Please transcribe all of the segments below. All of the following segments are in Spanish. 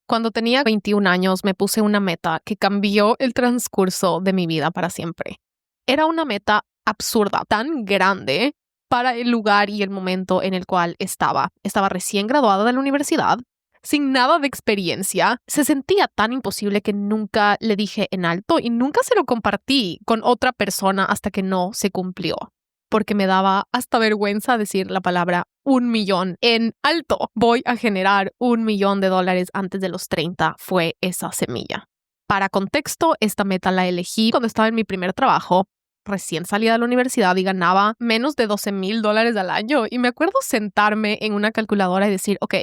Cuando tenía 21 años me puse una meta que cambió el transcurso de mi vida para siempre. Era una meta absurda, tan grande para el lugar y el momento en el cual estaba. Estaba recién graduada de la universidad, sin nada de experiencia. Se sentía tan imposible que nunca le dije en alto y nunca se lo compartí con otra persona hasta que no se cumplió. Porque me daba hasta vergüenza decir la palabra 1,000,000 en alto. Voy a generar $1,000,000 antes de los 30. Fue esa semilla. Para contexto, esta meta la elegí cuando estaba en mi primer trabajo. Recién salida de la universidad y ganaba menos de $12,000 al año. Y me acuerdo sentarme en una calculadora y decir, ok,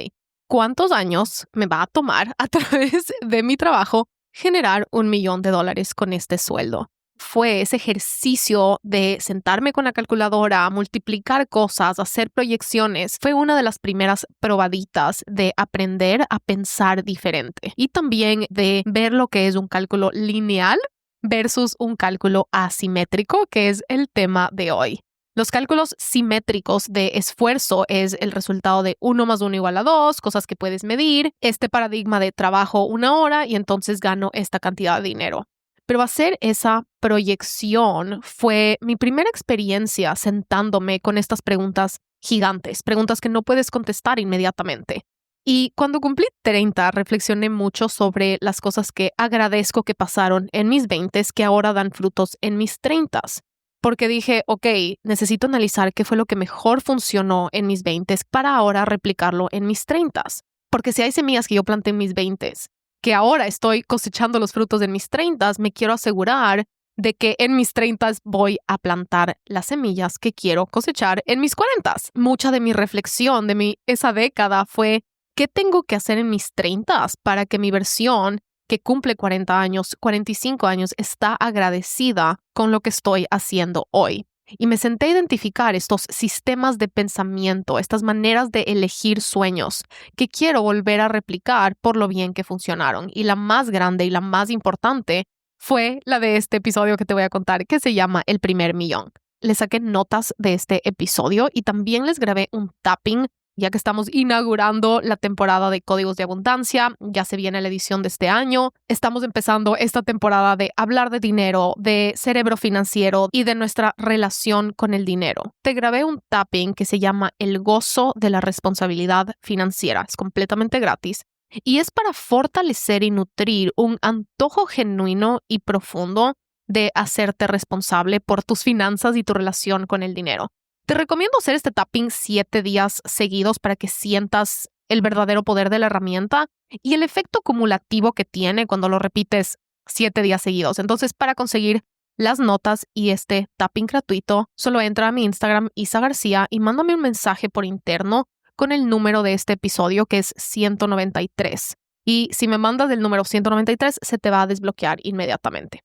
¿cuántos años me va a tomar a través de mi trabajo generar $1,000,000 con este sueldo? Fue ese ejercicio de sentarme con la calculadora, multiplicar cosas, hacer proyecciones. Fue una de las primeras probaditas de aprender a pensar diferente y también de ver lo que es un cálculo lineal versus un cálculo asimétrico, que es el tema de hoy. Los cálculos simétricos de esfuerzo es el resultado de 1 más 1 igual a 2, cosas que puedes medir, este paradigma de trabajo 1 hora y entonces gano esta cantidad de dinero. Pero hacer esa proyección fue mi primera experiencia sentándome con estas preguntas gigantes, preguntas que no puedes contestar inmediatamente. Y cuando cumplí 30, reflexioné mucho sobre las cosas que agradezco que pasaron en mis 20s que ahora dan frutos en mis 30s. Porque dije, ok, necesito analizar qué fue lo que mejor funcionó en mis 20s para ahora replicarlo en mis 30s. Porque si hay semillas que yo planté en mis 20s, que ahora estoy cosechando los frutos de mis 30s, me quiero asegurar de que en mis 30s voy a plantar las semillas que quiero cosechar en mis 40s. Mucha de mi reflexión de esa década fue, ¿qué tengo que hacer en mis 30s para que mi versión que cumple 40 años, 45 años, está agradecida con lo que estoy haciendo hoy? Y me senté a identificar estos sistemas de pensamiento, estas maneras de elegir sueños que quiero volver a replicar por lo bien que funcionaron. Y la más grande y la más importante fue la de este episodio que te voy a contar, que se llama El Primer Millón. Les saqué notas de este episodio y también les grabé un tapping, ya que estamos inaugurando la temporada de Códigos de Abundancia. Ya se viene la edición de este año. Estamos empezando esta temporada de hablar de dinero, de cerebro financiero y de nuestra relación con el dinero. Te grabé un tapping que se llama El Gozo de la Responsabilidad Financiera. Es completamente gratis y es para fortalecer y nutrir un antojo genuino y profundo de hacerte responsable por tus finanzas y tu relación con el dinero. Te recomiendo hacer este tapping 7 días seguidos para que sientas el verdadero poder de la herramienta y el efecto acumulativo que tiene cuando lo repites 7 días seguidos. Entonces, para conseguir las notas y este tapping gratuito, solo entra a mi Instagram, Isa García, y mándame un mensaje por interno con el número de este episodio, que es 193. Y si me mandas el número 193, se te va a desbloquear inmediatamente.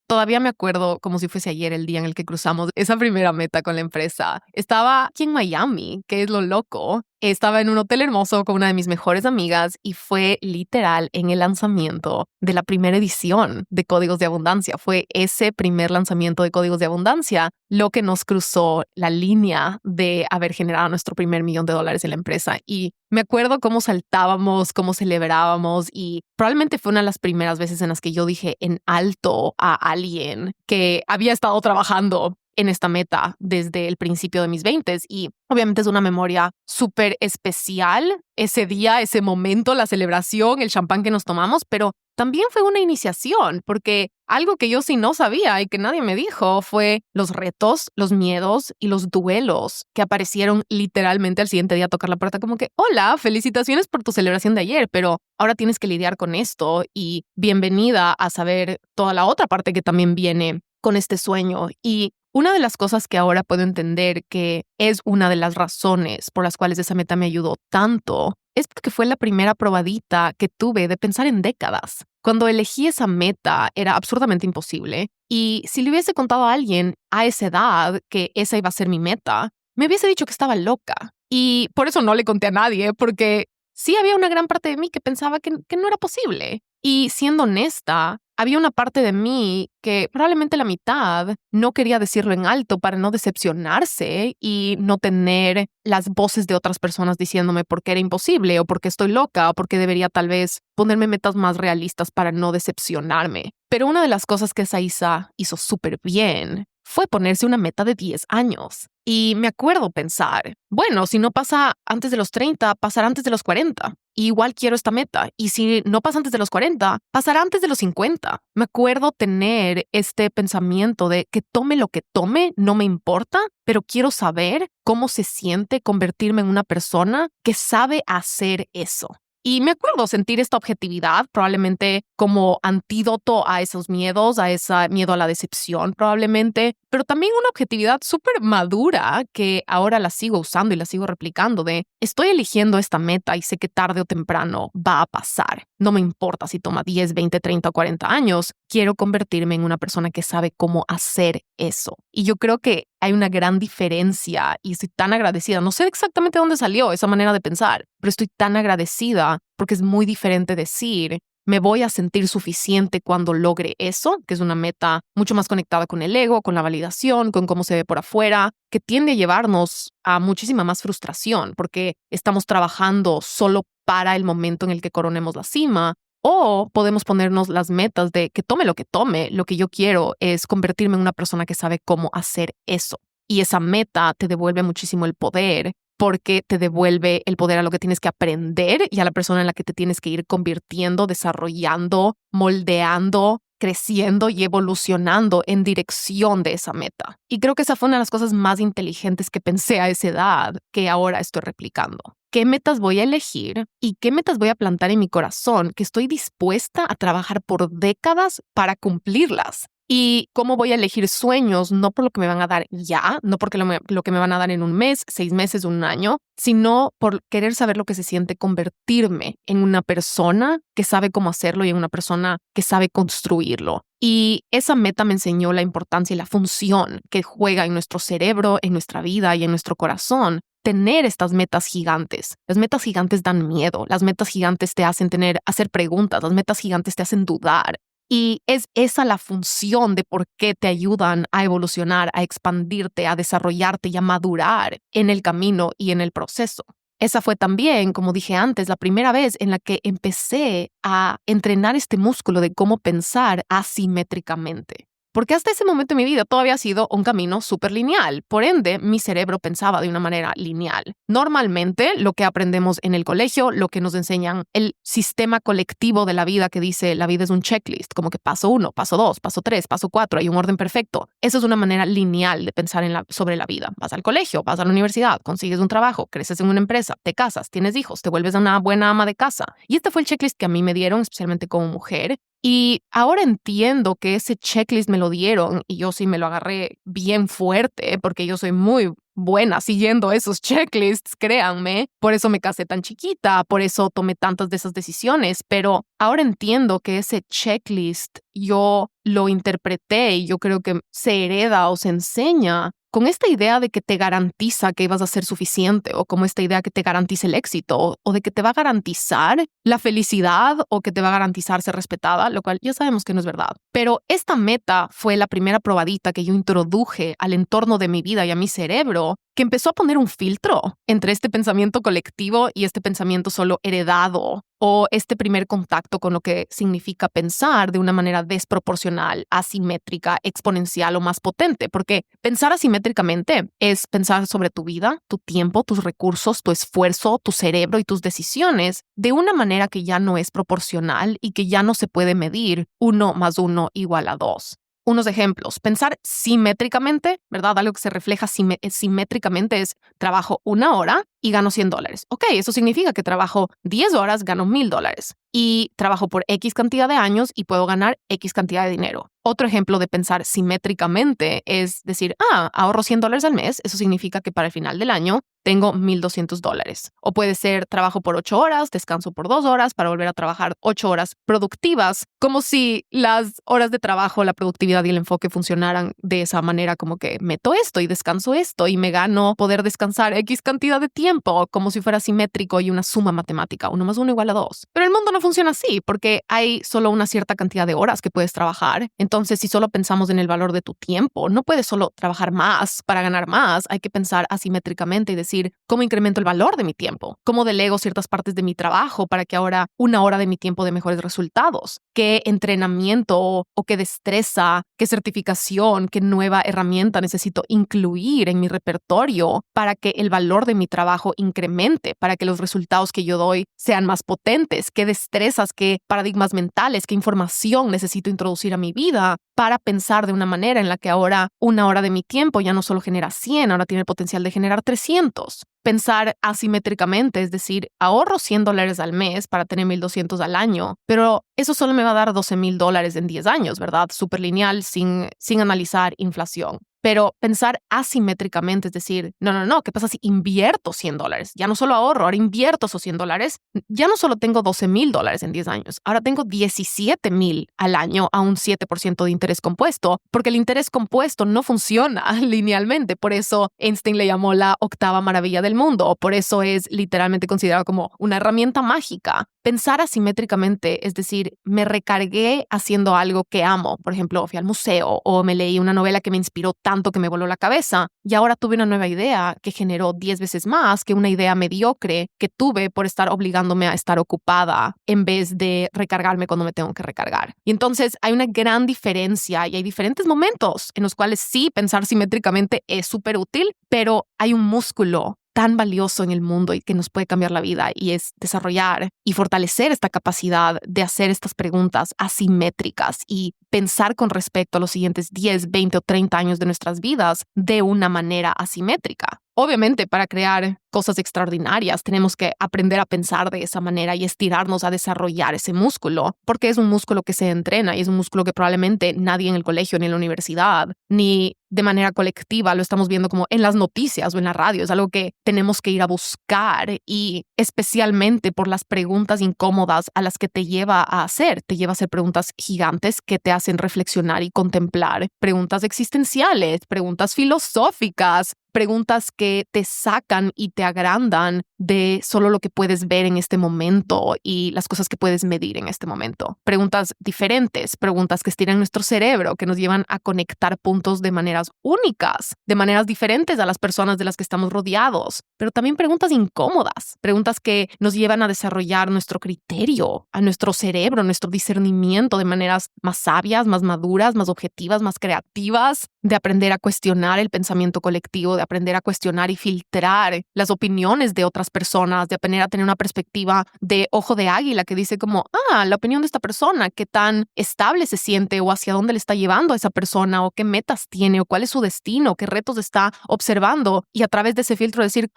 Todavía me acuerdo como si fuese ayer el día en el que cruzamos esa primera meta con la empresa. Estaba aquí en Miami, que es lo loco. Estaba en un hotel hermoso con una de mis mejores amigas y fue literal en el lanzamiento de la primera edición de Códigos de Abundancia. Fue ese primer lanzamiento de Códigos de Abundancia lo que nos cruzó la línea de haber generado nuestro primer $1,000,000 en la empresa. Y me acuerdo cómo saltábamos, cómo celebrábamos y probablemente fue una de las primeras veces en las que yo dije en alto a alguien que había estado trabajando en esta meta desde el principio de mis 20s y obviamente es una memoria súper especial ese día, ese momento, la celebración, el champán que nos tomamos, pero también fue una iniciación porque algo que yo sí no sabía y que nadie me dijo fue los retos, los miedos y los duelos que aparecieron literalmente al siguiente día a tocar la puerta como que, hola, felicitaciones por tu celebración de ayer, pero ahora tienes que lidiar con esto y bienvenida a saber toda la otra parte que también viene con este sueño. Y una de las cosas que ahora puedo entender que es una de las razones por las cuales esa meta me ayudó tanto es porque fue la primera probadita que tuve de pensar en décadas. Cuando elegí esa meta era absurdamente imposible y si le hubiese contado a alguien a esa edad que esa iba a ser mi meta, me hubiese dicho que estaba loca. Y por eso no le conté a nadie, porque sí había una gran parte de mí que pensaba que no era posible. Y siendo honesta, había una parte de mí que probablemente la mitad no quería decirlo en alto para no decepcionarse y no tener las voces de otras personas diciéndome por qué era imposible o por qué estoy loca o por qué debería tal vez ponerme metas más realistas para no decepcionarme. Pero una de las cosas que Saiza hizo súper bien fue ponerse una meta de 10 años. Y me acuerdo pensar, bueno, si no pasa antes de los 30, pasará antes de los 40. Y igual quiero esta meta. Y si no pasa antes de los 40, pasará antes de los 50. Me acuerdo tener este pensamiento de que tome lo que tome, no me importa, pero quiero saber cómo se siente convertirme en una persona que sabe hacer eso. Y me acuerdo sentir esta objetividad probablemente como antídoto a esos miedos, a ese miedo a la decepción probablemente, pero también una objetividad súper madura que ahora la sigo usando y la sigo replicando de estoy eligiendo esta meta y sé que tarde o temprano va a pasar. No me importa si toma 10, 20, 30 o 40 años, quiero convertirme en una persona que sabe cómo hacer eso. Y yo creo que hay una gran diferencia y estoy tan agradecida. No sé exactamente dónde salió esa manera de pensar, pero estoy tan agradecida porque es muy diferente decir, me voy a sentir suficiente cuando logre eso, que es una meta mucho más conectada con el ego, con la validación, con cómo se ve por afuera, que tiende a llevarnos a muchísima más frustración porque estamos trabajando solo para el momento en el que coronemos la cima. O podemos ponernos las metas de que tome, lo que yo quiero es convertirme en una persona que sabe cómo hacer eso. Y esa meta te devuelve muchísimo el poder porque te devuelve el poder a lo que tienes que aprender y a la persona en la que te tienes que ir convirtiendo, desarrollando, moldeando, creciendo y evolucionando en dirección de esa meta. Y creo que esa fue una de las cosas más inteligentes que pensé a esa edad que ahora estoy replicando. ¿Qué metas voy a elegir y qué metas voy a plantar en mi corazón que estoy dispuesta a trabajar por décadas para cumplirlas? Y cómo voy a elegir sueños, no por lo que me van a dar ya, no porque lo que me van a dar en un mes, 6 meses, un año, sino por querer saber lo que se siente convertirme en una persona que sabe cómo hacerlo y en una persona que sabe construirlo. Y esa meta me enseñó la importancia y la función que juega en nuestro cerebro, en nuestra vida y en nuestro corazón. Tener estas metas gigantes. Las metas gigantes dan miedo, las metas gigantes te hacen hacer preguntas, las metas gigantes te hacen dudar. Y es esa la función de por qué te ayudan a evolucionar, a expandirte, a desarrollarte y a madurar en el camino y en el proceso. Esa fue también, como dije antes, la primera vez en la que empecé a entrenar este músculo de cómo pensar asimétricamente. Porque hasta ese momento en mi vida todavía ha sido un camino súper lineal. Por ende, mi cerebro pensaba de una manera lineal. Normalmente, lo que aprendemos en el colegio, lo que nos enseñan, el sistema colectivo de la vida que dice la vida es un checklist, como que paso 1, paso 2, paso 3, paso 4, hay un orden perfecto. Eso es una manera lineal de pensar sobre la vida. Vas al colegio, vas a la universidad, consigues un trabajo, creces en una empresa, te casas, tienes hijos, te vuelves una buena ama de casa. Y este fue el checklist que a mí me dieron, especialmente como mujer. Y ahora entiendo que ese checklist me lo dieron y yo sí me lo agarré bien fuerte porque yo soy muy buena siguiendo esos checklists, créanme. Por eso me casé tan chiquita, por eso tomé tantas de esas decisiones. Pero ahora entiendo que ese checklist yo lo interpreté y yo creo que se hereda o se enseña con esta idea de que te garantiza que ibas a ser suficiente o como esta idea que te garantiza el éxito o de que te va a garantizar la felicidad o que te va a garantizar ser respetada, lo cual ya sabemos que no es verdad. Pero esta meta fue la primera probadita que yo introduje al entorno de mi vida y a mi cerebro que empezó a poner un filtro entre este pensamiento colectivo y este pensamiento solo heredado o este primer contacto con lo que significa pensar de una manera desproporcional, asimétrica, exponencial o más potente, porque pensar asimétricamente es pensar sobre tu vida, tu tiempo, tus recursos, tu esfuerzo, tu cerebro y tus decisiones de una manera que ya no es proporcional y que ya no se puede medir 1 más 1 igual a 2. Unos ejemplos, pensar simétricamente, ¿verdad? Algo que se refleja simétricamente es trabajo 1 hora y gano $100. Ok, eso significa que trabajo 10 horas, gano $1,000 y trabajo por X cantidad de años y puedo ganar X cantidad de dinero. Otro ejemplo de pensar simétricamente es decir, ahorro $100 al mes, eso significa que para el final del año tengo $1,200. O puede ser trabajo por 8 horas, descanso por 2 horas para volver a trabajar 8 horas productivas, como si las horas de trabajo, la productividad y el enfoque funcionaran de esa manera, como que meto esto y descanso esto y me gano poder descansar X cantidad de tiempo, como si fuera simétrico y una suma matemática, 1 más 1 igual a 2. Pero el mundo no funciona así, porque hay solo una cierta cantidad de horas que puedes trabajar. Entonces, si solo pensamos en el valor de tu tiempo, no puedes solo trabajar más para ganar más. Hay que pensar asimétricamente y decir, ¿cómo incremento el valor de mi tiempo? ¿Cómo delego ciertas partes de mi trabajo para que ahora una hora de mi tiempo dé mejores resultados? ¿Qué entrenamiento o qué destreza, qué certificación, qué nueva herramienta necesito incluir en mi repertorio para que el valor de mi trabajo incremente, para que los resultados que yo doy sean más potentes? ¿Qué destrezas, qué paradigmas mentales, qué información necesito introducir a mi vida para pensar de una manera en la que ahora una hora de mi tiempo ya no solo genera 100, ahora tiene el potencial de generar 300? Pensar asimétricamente, es decir, ahorro $100 al mes para tener 1,200 al año, pero eso solo me va a dar $12,000 en 10 años, ¿verdad? Súper lineal, sin analizar inflación. Pero pensar asimétricamente, es decir, no, ¿qué pasa si invierto $100? Ya no solo ahorro, ahora invierto esos $100. Ya no solo tengo $12,000 en 10 años, ahora tengo 17,000 al año a un 7% de interés compuesto, porque el interés compuesto no funciona linealmente. Por eso Einstein le llamó la octava maravilla del mundo, o por eso es literalmente considerado como una herramienta mágica. Pensar asimétricamente, es decir, me recargué haciendo algo que amo. Por ejemplo, fui al museo o me leí una novela que me inspiró tanto que me voló la cabeza y ahora tuve una nueva idea que generó 10 veces más que una idea mediocre que tuve por estar obligándome a estar ocupada en vez de recargarme cuando me tengo que recargar. Y entonces hay una gran diferencia y hay diferentes momentos en los cuales sí pensar simétricamente es súper útil, pero hay un músculo tan valioso en el mundo y que nos puede cambiar la vida, y es desarrollar y fortalecer esta capacidad de hacer estas preguntas asimétricas y pensar con respecto a los siguientes 10, 20 o 30 años de nuestras vidas de una manera asimétrica. Obviamente, para crear cosas extraordinarias tenemos que aprender a pensar de esa manera y estirarnos a desarrollar ese músculo, porque es un músculo que se entrena y es un músculo que probablemente nadie en el colegio, ni en la universidad, ni de manera colectiva lo estamos viendo como en las noticias o en la radio. Es algo que tenemos que ir a buscar, y especialmente por las preguntas incómodas a las que te lleva a hacer. Te lleva a hacer preguntas gigantes que te hacen reflexionar y contemplar, preguntas existenciales, preguntas filosóficas, preguntas que te sacan y te agrandan de solo lo que puedes ver en este momento y las cosas que puedes medir en este momento. Preguntas diferentes, preguntas que estiran nuestro cerebro, que nos llevan a conectar puntos de maneras únicas, de maneras diferentes a las personas de las que estamos rodeados. Pero también preguntas incómodas, preguntas que nos llevan a desarrollar nuestro criterio, a nuestro cerebro, nuestro discernimiento de maneras más sabias, más maduras, más objetivas, más creativas, de aprender a cuestionar el pensamiento colectivo, de aprender a cuestionar y filtrar las opiniones de otras personas, de aprender a tener una perspectiva de ojo de águila que dice como, la opinión de esta persona, qué tan estable se siente o hacia dónde le está llevando a esa persona o qué metas tiene o cuál es su destino, qué retos está observando, y a través de ese filtro decir,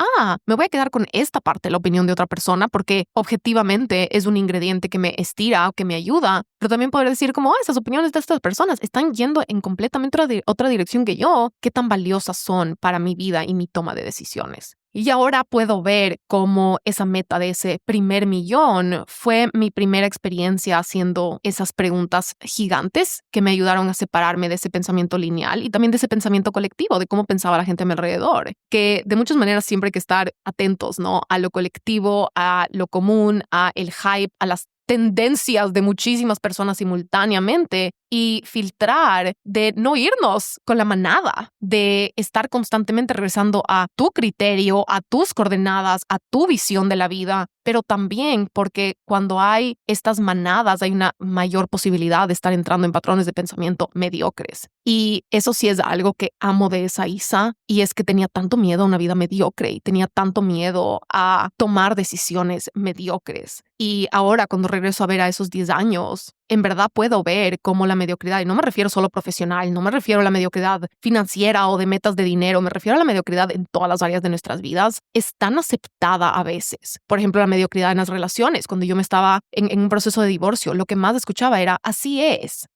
me voy a quedar con esta parte de la opinión de otra persona porque objetivamente es un ingrediente que me estira o que me ayuda, pero también poder decir como, esas opiniones de estas personas están yendo en completamente otra dirección que yo, qué tan valiosas son para mi vida y mi toma de decisiones. Y ahora puedo ver cómo esa meta de ese primer millón fue mi primera experiencia haciendo esas preguntas gigantes que me ayudaron a separarme de ese pensamiento lineal y también de ese pensamiento colectivo, de cómo pensaba la gente a mi alrededor. Que de muchas maneras siempre hay que estar atentos, ¿no? A lo colectivo, a lo común, a el hype, a las tendencias de muchísimas personas simultáneamente, y filtrar de no irnos con la manada, de estar constantemente regresando a tu criterio, a tus coordenadas, a tu visión de la vida, pero también porque cuando hay estas manadas hay una mayor posibilidad de estar entrando en patrones de pensamiento mediocres. Y eso sí es algo que amo de esa Isa, y es que tenía tanto miedo a una vida mediocre y tenía tanto miedo a tomar decisiones mediocres. Y ahora cuando regreso a ver a esos 10 años, en verdad puedo ver cómo la mediocridad, y no me refiero solo profesional, no me refiero a la mediocridad financiera o de metas de dinero, me refiero a la mediocridad en todas las áreas de nuestras vidas, es tan aceptada a veces. Por ejemplo, la mediocridad en las relaciones. Cuando yo me estaba en un proceso de divorcio, lo que más escuchaba era, así es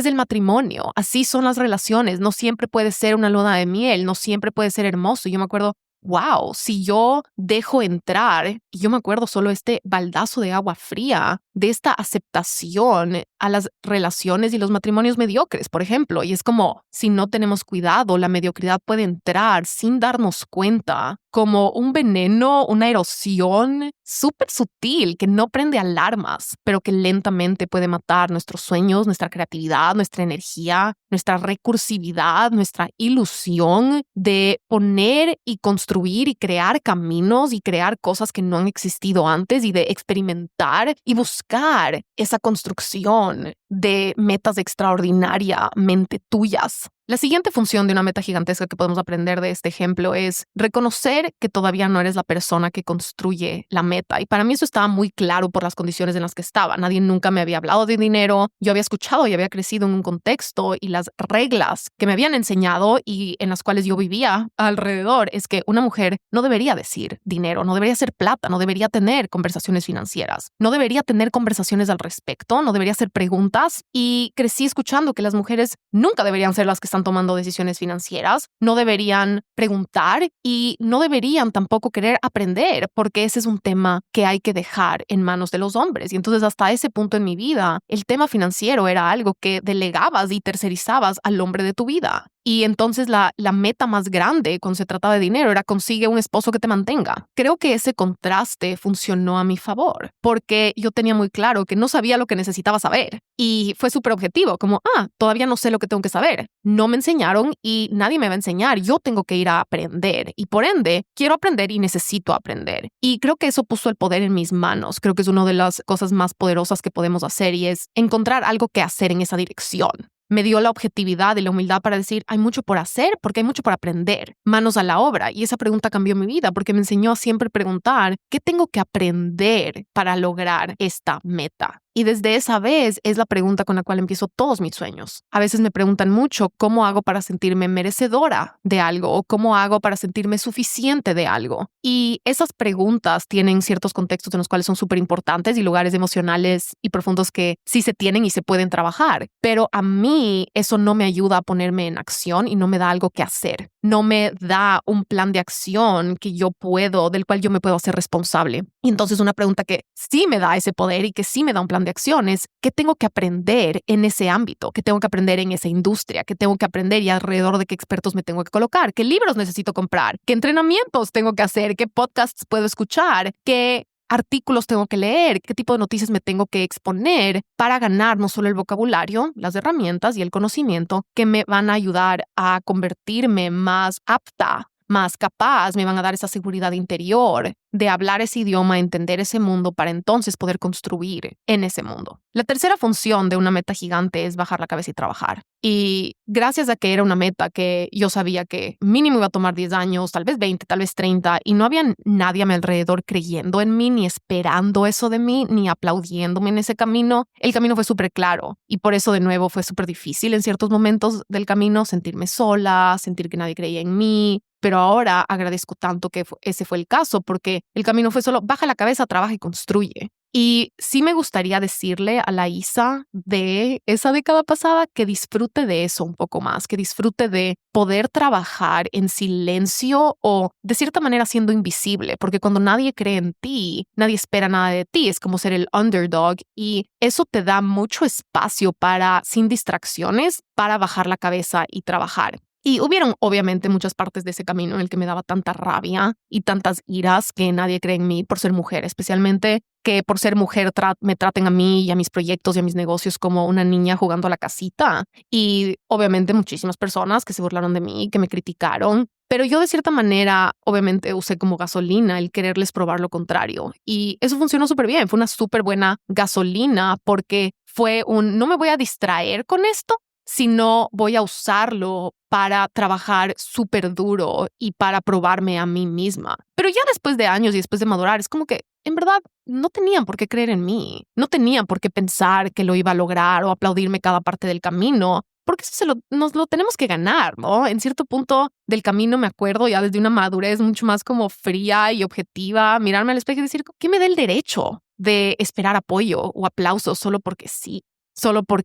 el matrimonio, así son las relaciones, no siempre puede ser una luna de miel, no siempre puede ser hermoso. Y yo me acuerdo, wow, si yo dejo entrar, y yo me acuerdo solo este baldazo de agua fría, de esta aceptación a las relaciones y los matrimonios mediocres, por ejemplo. Y es como, si no tenemos cuidado, la mediocridad puede entrar sin darnos cuenta, como un veneno, una erosión súper sutil que no prende alarmas, pero que lentamente puede matar nuestros sueños, nuestra creatividad, nuestra energía, nuestra recursividad, nuestra ilusión de poner y construir y crear caminos y crear cosas que no han existido antes y de experimentar y buscar esa construcción de metas extraordinariamente tuyas. La siguiente función de una meta gigantesca que podemos aprender de este ejemplo es reconocer que todavía no eres la persona que construye la meta. Y para mí eso estaba muy claro por las condiciones en las que estaba. Nadie nunca me había hablado de dinero. Yo había escuchado y había crecido en un contexto y las reglas que me habían enseñado y en las cuales yo vivía alrededor es que una mujer no debería decir dinero, no debería ser plata, no debería tener conversaciones financieras, no debería tener conversaciones al respecto, no debería hacer preguntas. Y crecí escuchando que las mujeres nunca deberían ser las que están tomando decisiones financieras, no deberían preguntar y no deberían tampoco querer aprender, porque ese es un tema que hay que dejar en manos de los hombres. Y entonces hasta ese punto en mi vida, el tema financiero era algo que delegabas y tercerizabas al hombre de tu vida. Y entonces la meta más grande cuando se trataba de dinero era consigue un esposo que te mantenga. Creo que ese contraste funcionó a mi favor, porque yo tenía muy claro que no sabía lo que necesitaba saber. Y fue súper objetivo, como, todavía no sé lo que tengo que saber. No me enseñaron y nadie me va a enseñar. Yo tengo que ir a aprender. Y por ende, quiero aprender y necesito aprender. Y creo que eso puso el poder en mis manos. Creo que es una de las cosas más poderosas que podemos hacer y es encontrar algo que hacer en esa dirección. Me dio la objetividad y la humildad para decir, hay mucho por hacer porque hay mucho por aprender. Manos a la obra. Y esa pregunta cambió mi vida porque me enseñó a siempre preguntar, ¿qué tengo que aprender para lograr esta meta? Y desde esa vez es la pregunta con la cual empiezo todos mis sueños. A veces me preguntan mucho cómo hago para sentirme merecedora de algo o cómo hago para sentirme suficiente de algo. Y esas preguntas tienen ciertos contextos en los cuales son súper importantes y lugares emocionales y profundos que sí se tienen y se pueden trabajar. Pero a mí eso no me ayuda a ponerme en acción y no me da algo que hacer. No me da un plan de acción del cual yo me puedo hacer responsable. Y entonces una pregunta que sí me da ese poder y que sí me da un plan de acción es ¿qué tengo que aprender en ese ámbito? ¿Qué tengo que aprender en esa industria? ¿Qué tengo que aprender y alrededor de qué expertos me tengo que colocar? ¿Qué libros necesito comprar? ¿Qué entrenamientos tengo que hacer? ¿Qué podcasts puedo escuchar? ¿Qué artículos tengo que leer? ¿Qué tipo de noticias me tengo que exponer para ganar no solo el vocabulario, las herramientas y el conocimiento que me van a ayudar a convertirme más apta, más capaz, me van a dar esa seguridad interior de hablar ese idioma, entender ese mundo para entonces poder construir en ese mundo? La tercera función de una meta gigante es bajar la cabeza y trabajar. Y gracias a que era una meta que yo sabía que mínimo iba a tomar 10 años, tal vez 20, tal vez 30, y no había nadie a mi alrededor creyendo en mí, ni esperando eso de mí, ni aplaudiéndome en ese camino, el camino fue súper claro. Y por eso, de nuevo, fue súper difícil en ciertos momentos del camino sentirme sola, sentir que nadie creía en mí. Pero ahora agradezco tanto que ese fue el caso, porque el camino fue solo baja la cabeza, trabaja y construye. Y sí me gustaría decirle a la Isa de esa década pasada que disfrute de eso un poco más, que disfrute de poder trabajar en silencio o de cierta manera siendo invisible, porque cuando nadie cree en ti, nadie espera nada de ti, es como ser el underdog y eso te da mucho espacio para, sin distracciones, para bajar la cabeza y trabajar. Y hubieron obviamente muchas partes de ese camino en el que me daba tanta rabia y tantas iras que nadie cree en mí por ser mujer, especialmente que por ser mujer me traten a mí y a mis proyectos y a mis negocios como una niña jugando a la casita. Y obviamente muchísimas personas que se burlaron de mí, que me criticaron. Pero yo de cierta manera obviamente usé como gasolina el quererles probar lo contrario. Y eso funcionó súper bien, fue una súper buena gasolina porque fue no me voy a distraer con esto, sino voy a usarlo para trabajar súper duro y para probarme a mí misma. Pero ya después de años y después de madurar, es como que en verdad no tenían por qué creer en mí. No tenían por qué pensar que lo iba a lograr o aplaudirme cada parte del camino, porque eso nos lo tenemos que ganar, ¿no? En cierto punto del camino me acuerdo ya desde una madurez mucho más como fría y objetiva, mirarme al espejo y decir, ¿qué me da el derecho de esperar apoyo o aplausos solo porque sí? Solo por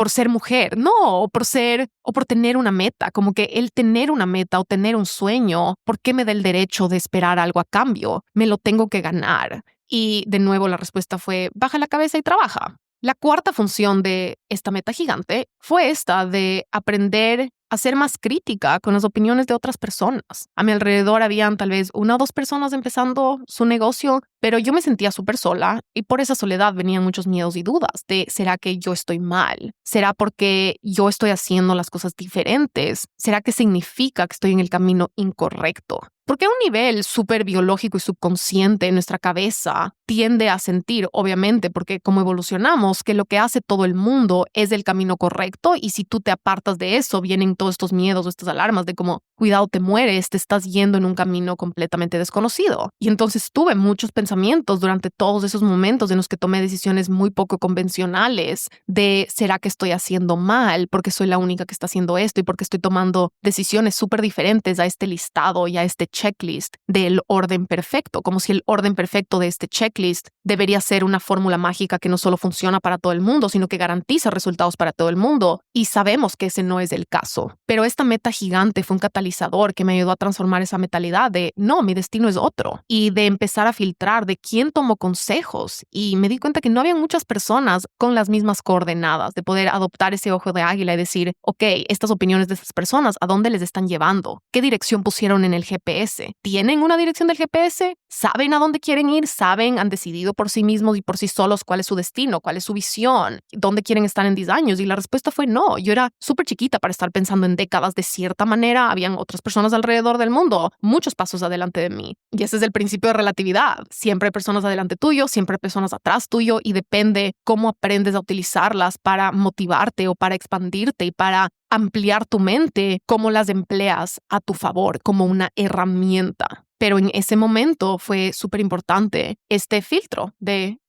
ser mujer, no, o por tener una meta, como que el tener una meta o tener un sueño, ¿por qué me da el derecho de esperar algo a cambio? Me lo tengo que ganar. Y de nuevo la respuesta fue, baja la cabeza y trabaja. La cuarta función de esta meta gigante fue esta de aprender a ser más crítica con las opiniones de otras personas. A mi alrededor habían tal vez 1 o 2 personas empezando su negocio, pero yo me sentía súper sola y por esa soledad venían muchos miedos y dudas de ¿será que yo estoy mal? ¿Será porque yo estoy haciendo las cosas diferentes? ¿Será que significa que estoy en el camino incorrecto? Porque a un nivel súper biológico y subconsciente en nuestra cabeza tiende a sentir, obviamente, porque como evolucionamos, que lo que hace todo el mundo es el camino correcto y si tú te apartas de eso, vienen todos estos miedos, estas alarmas de como, cuidado, te mueres, te estás yendo en un camino completamente desconocido. Y entonces tuve muchos pensamientos durante todos esos momentos en los que tomé decisiones muy poco convencionales de, ¿será que estoy haciendo mal? Porque soy la única que está haciendo esto y porque estoy tomando decisiones súper diferentes a este listado y a este checklist del orden perfecto, como si el orden perfecto de este checklist debería ser una fórmula mágica que no solo funciona para todo el mundo, sino que garantiza resultados para todo el mundo. Y sabemos que ese no es el caso. Pero esta meta gigante fue un catalizador que me ayudó a transformar esa mentalidad de, no, mi destino es otro. Y de empezar a filtrar de quién tomo consejos. Y me di cuenta que no había muchas personas con las mismas coordenadas, de poder adoptar ese ojo de águila y decir, ok, estas opiniones de estas personas, ¿a dónde les están llevando? ¿Qué dirección pusieron en el GPS? ¿Tienen una dirección del GPS? ¿Saben a dónde quieren ir? ¿Saben? ¿Han decidido por sí mismos y por sí solos cuál es su destino? ¿Cuál es su visión? ¿Dónde quieren estar en 10 años? Y la respuesta fue no. Yo era súper chiquita para estar pensando en décadas de cierta manera. Habían otras personas alrededor del mundo, muchos pasos adelante de mí. Y ese es el principio de relatividad. Siempre hay personas adelante tuyo, siempre hay personas atrás tuyo y depende cómo aprendes a utilizarlas para motivarte o para expandirte y para ampliar tu mente, cómo las empleas a tu favor como una herramienta. Pero en ese momento fue súper importante este filtro de,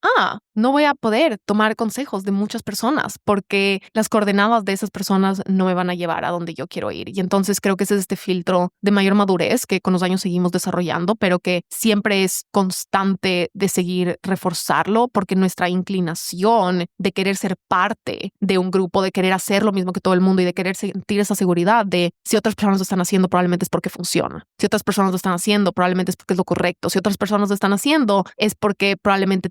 no voy a poder tomar consejos de muchas personas porque las coordenadas de esas personas no me van a llevar a donde yo quiero ir. Y entonces creo que ese es este filtro de mayor madurez que con los años seguimos desarrollando, pero que siempre es constante de seguir reforzarlo porque nuestra inclinación de querer ser parte de un grupo, de querer hacer lo mismo que todo el mundo y de querer sentir esa seguridad de si otras personas lo están haciendo, probablemente es porque funciona. Si otras personas lo están haciendo, probablemente es porque es lo correcto. Si otras personas lo están haciendo, es porque probablemente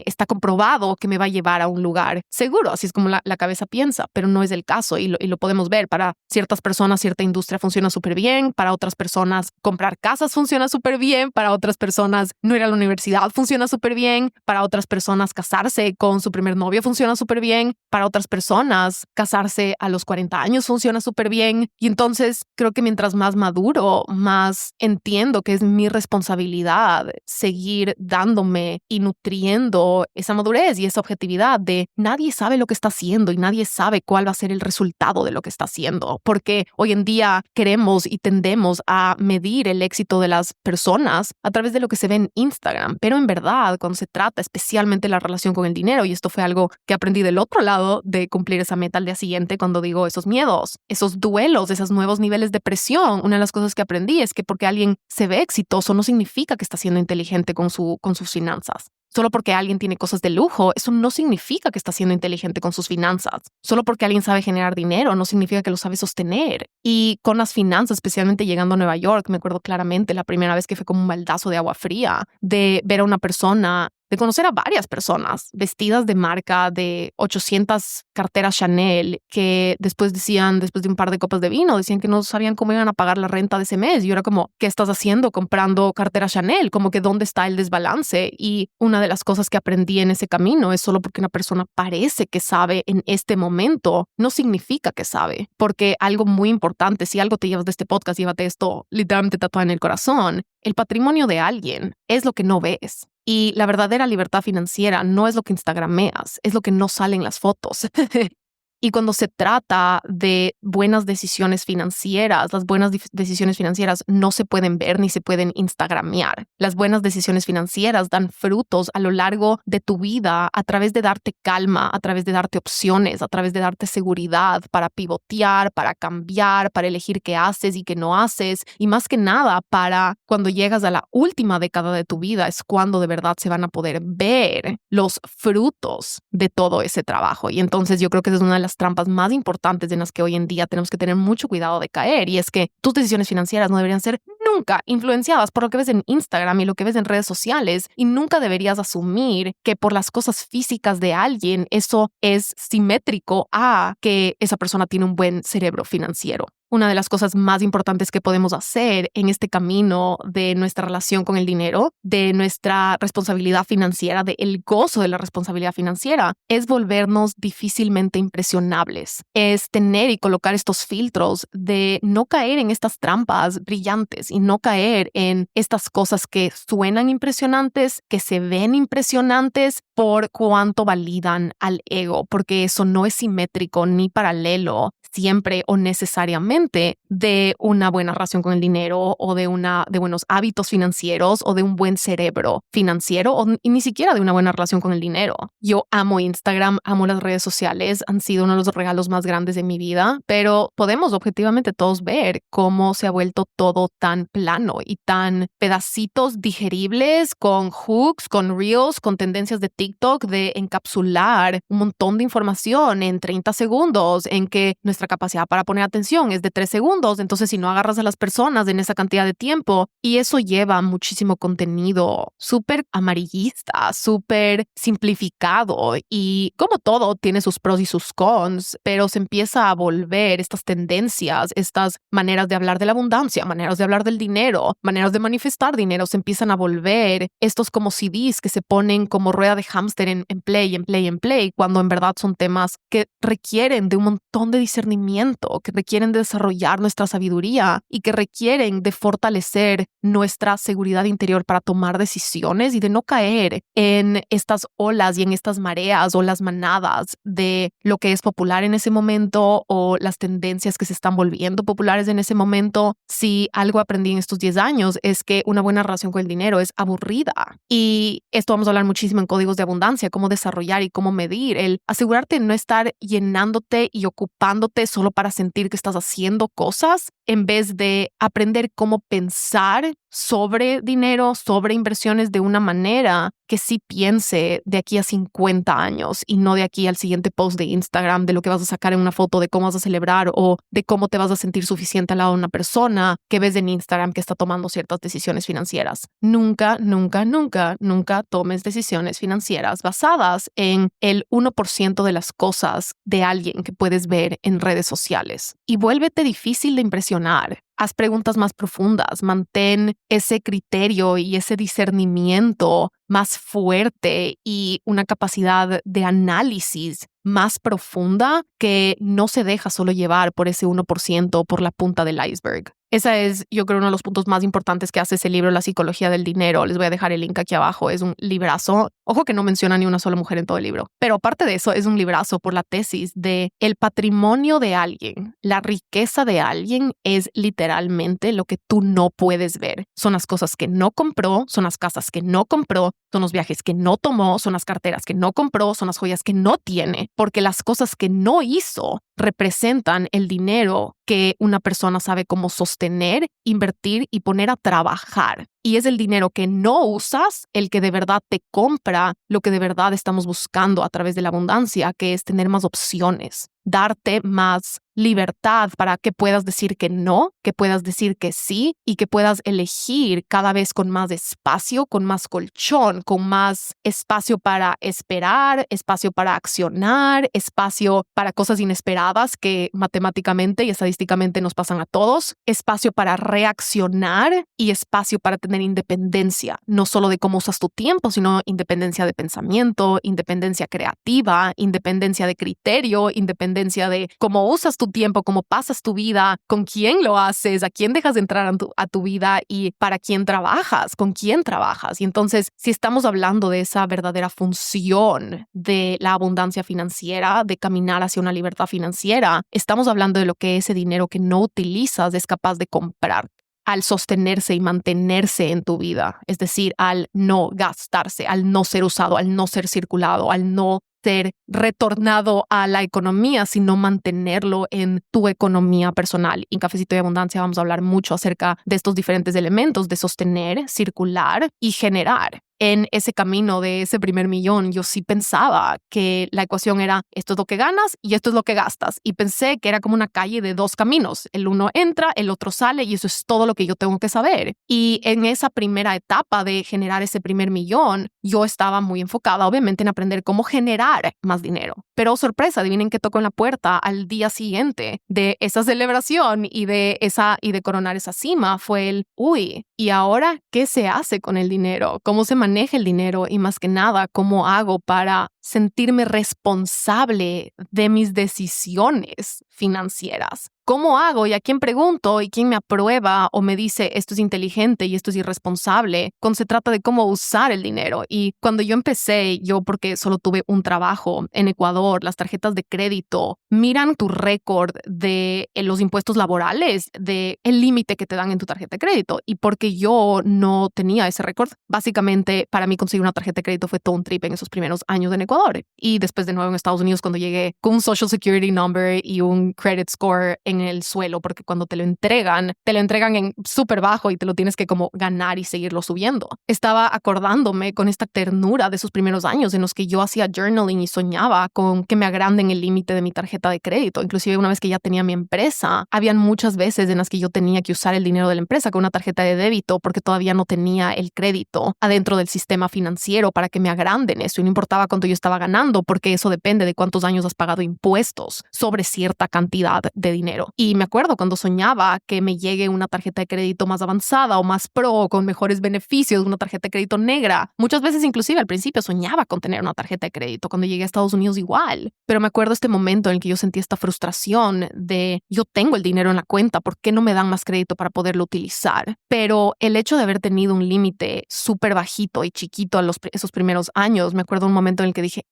está comprobado que me va a llevar a un lugar seguro. Así es como la cabeza piensa, pero no es el caso y lo podemos ver. Para ciertas personas, cierta industria funciona súper bien. Para otras personas, comprar casas funciona súper bien. Para otras personas, no ir a la universidad funciona súper bien. Para otras personas, casarse con su primer novio funciona súper bien. Para otras personas, casarse a los 40 años funciona súper bien. Y entonces creo que mientras más maduro, más entiendo que es mi responsabilidad seguir dándome y nutriendo esa madurez y esa objetividad de nadie sabe lo que está haciendo y nadie sabe cuál va a ser el resultado de lo que está haciendo. Porque hoy en día queremos y tendemos a medir el éxito de las personas a través de lo que se ve en Instagram. Pero en verdad, cuando se trata especialmente la relación con el dinero, y esto fue algo que aprendí del otro lado de cumplir esa meta al día siguiente cuando digo esos miedos, esos duelos, esos nuevos niveles de presión, una de las cosas que aprendí es que porque alguien se ve exitoso no significa que está siendo inteligente con sus finanzas. Solo porque alguien tiene cosas de lujo, eso no significa que está siendo inteligente con sus finanzas. Solo porque alguien sabe generar dinero, no significa que lo sabe sostener. Y con las finanzas, especialmente llegando a Nueva York, me acuerdo claramente la primera vez que fue como un baldazo de agua fría, de ver a una persona, de conocer a varias personas vestidas de marca, de 800 carteras Chanel, que después de un par de copas de vino, decían que no sabían cómo iban a pagar la renta de ese mes. Y yo era como, ¿qué estás haciendo comprando carteras Chanel? Como que ¿dónde está el desbalance? Y una de las cosas que aprendí en ese camino es solo porque una persona parece que sabe en este momento, no significa que sabe. Porque algo muy importante, si algo te llevas de este podcast, llévate esto literalmente tatuado en el corazón. El patrimonio de alguien es lo que no ves. Y la verdadera libertad financiera no es lo que instagrameas, es lo que no sale en las fotos. Y cuando se trata de buenas decisiones financieras, las buenas decisiones financieras no se pueden ver ni se pueden instagramear. Las buenas decisiones financieras dan frutos a lo largo de tu vida a través de darte calma, a través de darte opciones, a través de darte seguridad para pivotear, para cambiar, para elegir qué haces y qué no haces. Y más que nada, para cuando llegas a la última década de tu vida es cuando de verdad se van a poder ver los frutos de todo ese trabajo. Y entonces yo creo que esa es una de las trampas más importantes en las que hoy en día tenemos que tener mucho cuidado de caer, y es que tus decisiones financieras no deberían ser nunca influenciadas por lo que ves en Instagram y lo que ves en redes sociales, y nunca deberías asumir que por las cosas físicas de alguien eso es simétrico a que esa persona tiene un buen cerebro financiero. Una de las cosas más importantes que podemos hacer en este camino de nuestra relación con el dinero, de nuestra responsabilidad financiera, del gozo de la responsabilidad financiera, es volvernos difícilmente impresionables. Es tener y colocar estos filtros de no caer en estas trampas brillantes y no caer en estas cosas que suenan impresionantes, que se ven impresionantes por cuánto validan al ego, porque eso no es simétrico ni paralelo siempre o necesariamente de una buena relación con el dinero o de buenos hábitos financieros o de un buen cerebro financiero y ni siquiera de una buena relación con el dinero. Yo amo Instagram, amo las redes sociales, han sido uno de los regalos más grandes de mi vida, pero podemos objetivamente todos ver cómo se ha vuelto todo tan plano y tan pedacitos digeribles con hooks, con reels, con tendencias de TikTok de encapsular un montón de información en 30 segundos, en que nuestra capacidad para poner atención es de 3 segundos, entonces si no agarras a las personas en esa cantidad de tiempo, y eso lleva muchísimo contenido súper amarillista, súper simplificado, y como todo tiene sus pros y sus cons, pero se empieza a volver estas tendencias, estas maneras de hablar de la abundancia, maneras de hablar del dinero, maneras de manifestar dinero, se empiezan a volver estos como CDs que se ponen como rueda de hámster en play, en play, en play, cuando en verdad son temas que requieren de un montón de discernimiento, que requieren de desarrollar nuestra sabiduría y que requieren de fortalecer nuestra seguridad interior para tomar decisiones y de no caer en estas olas y en estas mareas o las manadas de lo que es popular en ese momento o las tendencias que se están volviendo populares en ese momento. Si algo aprendí en estos 10 años es que una buena relación con el dinero es aburrida, y esto vamos a hablar muchísimo en códigos de abundancia, cómo desarrollar y cómo medir, el asegurarte de no estar llenándote y ocupándote solo para sentir que estás haciendo cosas, en vez de aprender cómo pensar sobre dinero, sobre inversiones de una manera que sí piense de aquí a 50 años y no de aquí al siguiente post de Instagram de lo que vas a sacar en una foto, de cómo vas a celebrar o de cómo te vas a sentir suficiente al lado de una persona que ves en Instagram que está tomando ciertas decisiones financieras. Nunca, nunca, nunca, nunca tomes decisiones financieras basadas en el 1% de las cosas de alguien que puedes ver en redes sociales. Y vuélvete difícil de impresionar. Haz preguntas más profundas, mantén ese criterio y ese discernimiento más fuerte y una capacidad de análisis más profunda que no se deja solo llevar por ese 1% o por la punta del iceberg. Esa es, yo creo, uno de los puntos más importantes que hace ese libro, La psicología del dinero. Les voy a dejar el link aquí abajo. Es un librazo. Ojo que no menciona ni una sola mujer en todo el libro. Pero aparte de eso, es un librazo por la tesis de el patrimonio de alguien. La riqueza de alguien es literalmente lo que tú no puedes ver. Son las cosas que no compró, son las casas que no compró, son los viajes que no tomó, son las carteras que no compró, son las joyas que no tiene. Porque las cosas que no hizo representan el dinero que una persona sabe cómo sostener, invertir y poner a trabajar. Y es el dinero que no usas el que de verdad te compra lo que de verdad estamos buscando a través de la abundancia, que es tener más opciones, darte más libertad para que puedas decir que no, que puedas decir que sí y que puedas elegir cada vez con más espacio, con más colchón, con más espacio para esperar, espacio para accionar, espacio para cosas inesperadas que matemáticamente y estadísticamente nos pasan a todos, espacio para reaccionar y espacio para tener independencia, no solo de cómo usas tu tiempo, sino independencia de pensamiento, independencia creativa, independencia de criterio, independencia de cómo usas tu tiempo, cómo pasas tu vida, con quién lo haces, a quién dejas de entrar a tu vida y para quién trabajas, con quién trabajas. Y entonces, si estamos hablando de esa verdadera función de la abundancia financiera, de caminar hacia una libertad financiera, estamos hablando de lo que ese dinero que no utilizas es capaz de comprar al sostenerse y mantenerse en tu vida, es decir, al no gastarse, al no ser usado, al no ser circulado, al no ser retornado a la economía, sino mantenerlo en tu economía personal. En Cafecito de Abundancia vamos a hablar mucho acerca de estos diferentes elementos de sostener, circular y generar. en ese camino de ese primer millón, yo sí pensaba que la ecuación era esto es lo que ganas y esto es lo que gastas. Y pensé que era como una calle de dos caminos. El uno entra, el otro sale y eso es todo lo que yo tengo que saber. Y en esa primera etapa de generar ese primer millón, yo estaba muy enfocada, obviamente, en aprender cómo generar más dinero. Pero sorpresa, adivinen qué tocó en la puerta al día siguiente de esa celebración y de coronar esa cima. Fue el, uy, ¿y ahora qué se hace con el dinero? ¿Cómo se maneja el dinero? Y más que nada, ¿cómo hago para sentirme responsable de mis decisiones financieras? ¿Cómo hago y a quién pregunto y quién me aprueba o me dice esto es inteligente y esto es irresponsable cuando se trata de cómo usar el dinero? Y cuando yo empecé, yo porque solo tuve un trabajo en Ecuador, las tarjetas de crédito miran tu récord de los impuestos laborales, de el límite que te dan en tu tarjeta de crédito. Y porque yo no tenía ese récord, básicamente para mí conseguir una tarjeta de crédito fue todo un trip en esos primeros años en Ecuador. Y después de nuevo en Estados Unidos cuando llegué con un Social Security Number y un credit score en el suelo, porque cuando te lo entregan en súper bajo y te lo tienes que como ganar y seguirlo subiendo. Estaba acordándome con esta ternura de esos primeros años en los que yo hacía journaling y soñaba con que me agranden el límite de mi tarjeta de crédito. Inclusive una vez que ya tenía mi empresa, habían muchas veces en las que yo tenía que usar el dinero de la empresa con una tarjeta de débito porque todavía no tenía el crédito adentro del sistema financiero para que me agranden eso. Y no importaba cuánto yo estaba ganando porque eso depende de cuántos años has pagado impuestos sobre cierta cantidad de dinero. Y me acuerdo cuando soñaba que me llegue una tarjeta de crédito más avanzada o más pro, con mejores beneficios, una tarjeta de crédito negra. Muchas veces inclusive al principio soñaba con tener una tarjeta de crédito. Cuando llegué a Estados Unidos igual. Pero me acuerdo este momento en el que yo sentí esta frustración de yo tengo el dinero en la cuenta, ¿por qué no me dan más crédito para poderlo utilizar? Pero el hecho de haber tenido un límite súper bajito y chiquito a esos primeros años, me acuerdo un momento en el que dije,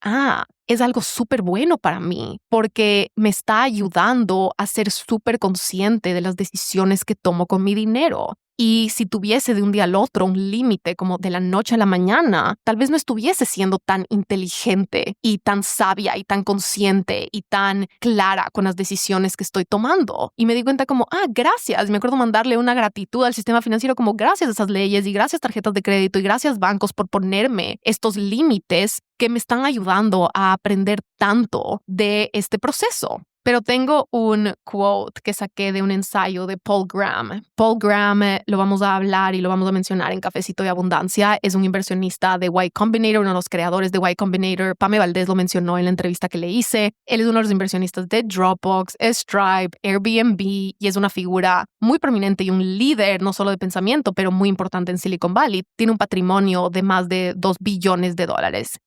es algo súper bueno para mí porque me está ayudando a ser súper consciente de las decisiones que tomo con mi dinero. Y si tuviese de un día al otro un límite como de la noche a la mañana, tal vez no estuviese siendo tan inteligente y tan sabia y tan consciente y tan clara con las decisiones que estoy tomando. Y me di cuenta como, gracias. Me acuerdo mandarle una gratitud al sistema financiero como gracias a esas leyes y gracias tarjetas de crédito y gracias bancos por ponerme estos límites que me están ayudando a aprender tanto de este proceso. Pero tengo un quote que saqué de un ensayo de Paul Graham. Paul Graham lo vamos a hablar y lo vamos a mencionar en Cafecito de Abundancia. Es un inversionista de Y Combinator, uno de los creadores de Y Combinator. Pame Valdés lo mencionó en la entrevista que le hice. Él es uno de los inversionistas de Dropbox, Stripe, Airbnb y es una figura muy prominente y un líder no solo de pensamiento, pero muy importante en Silicon Valley. Tiene un patrimonio de más de $2 billones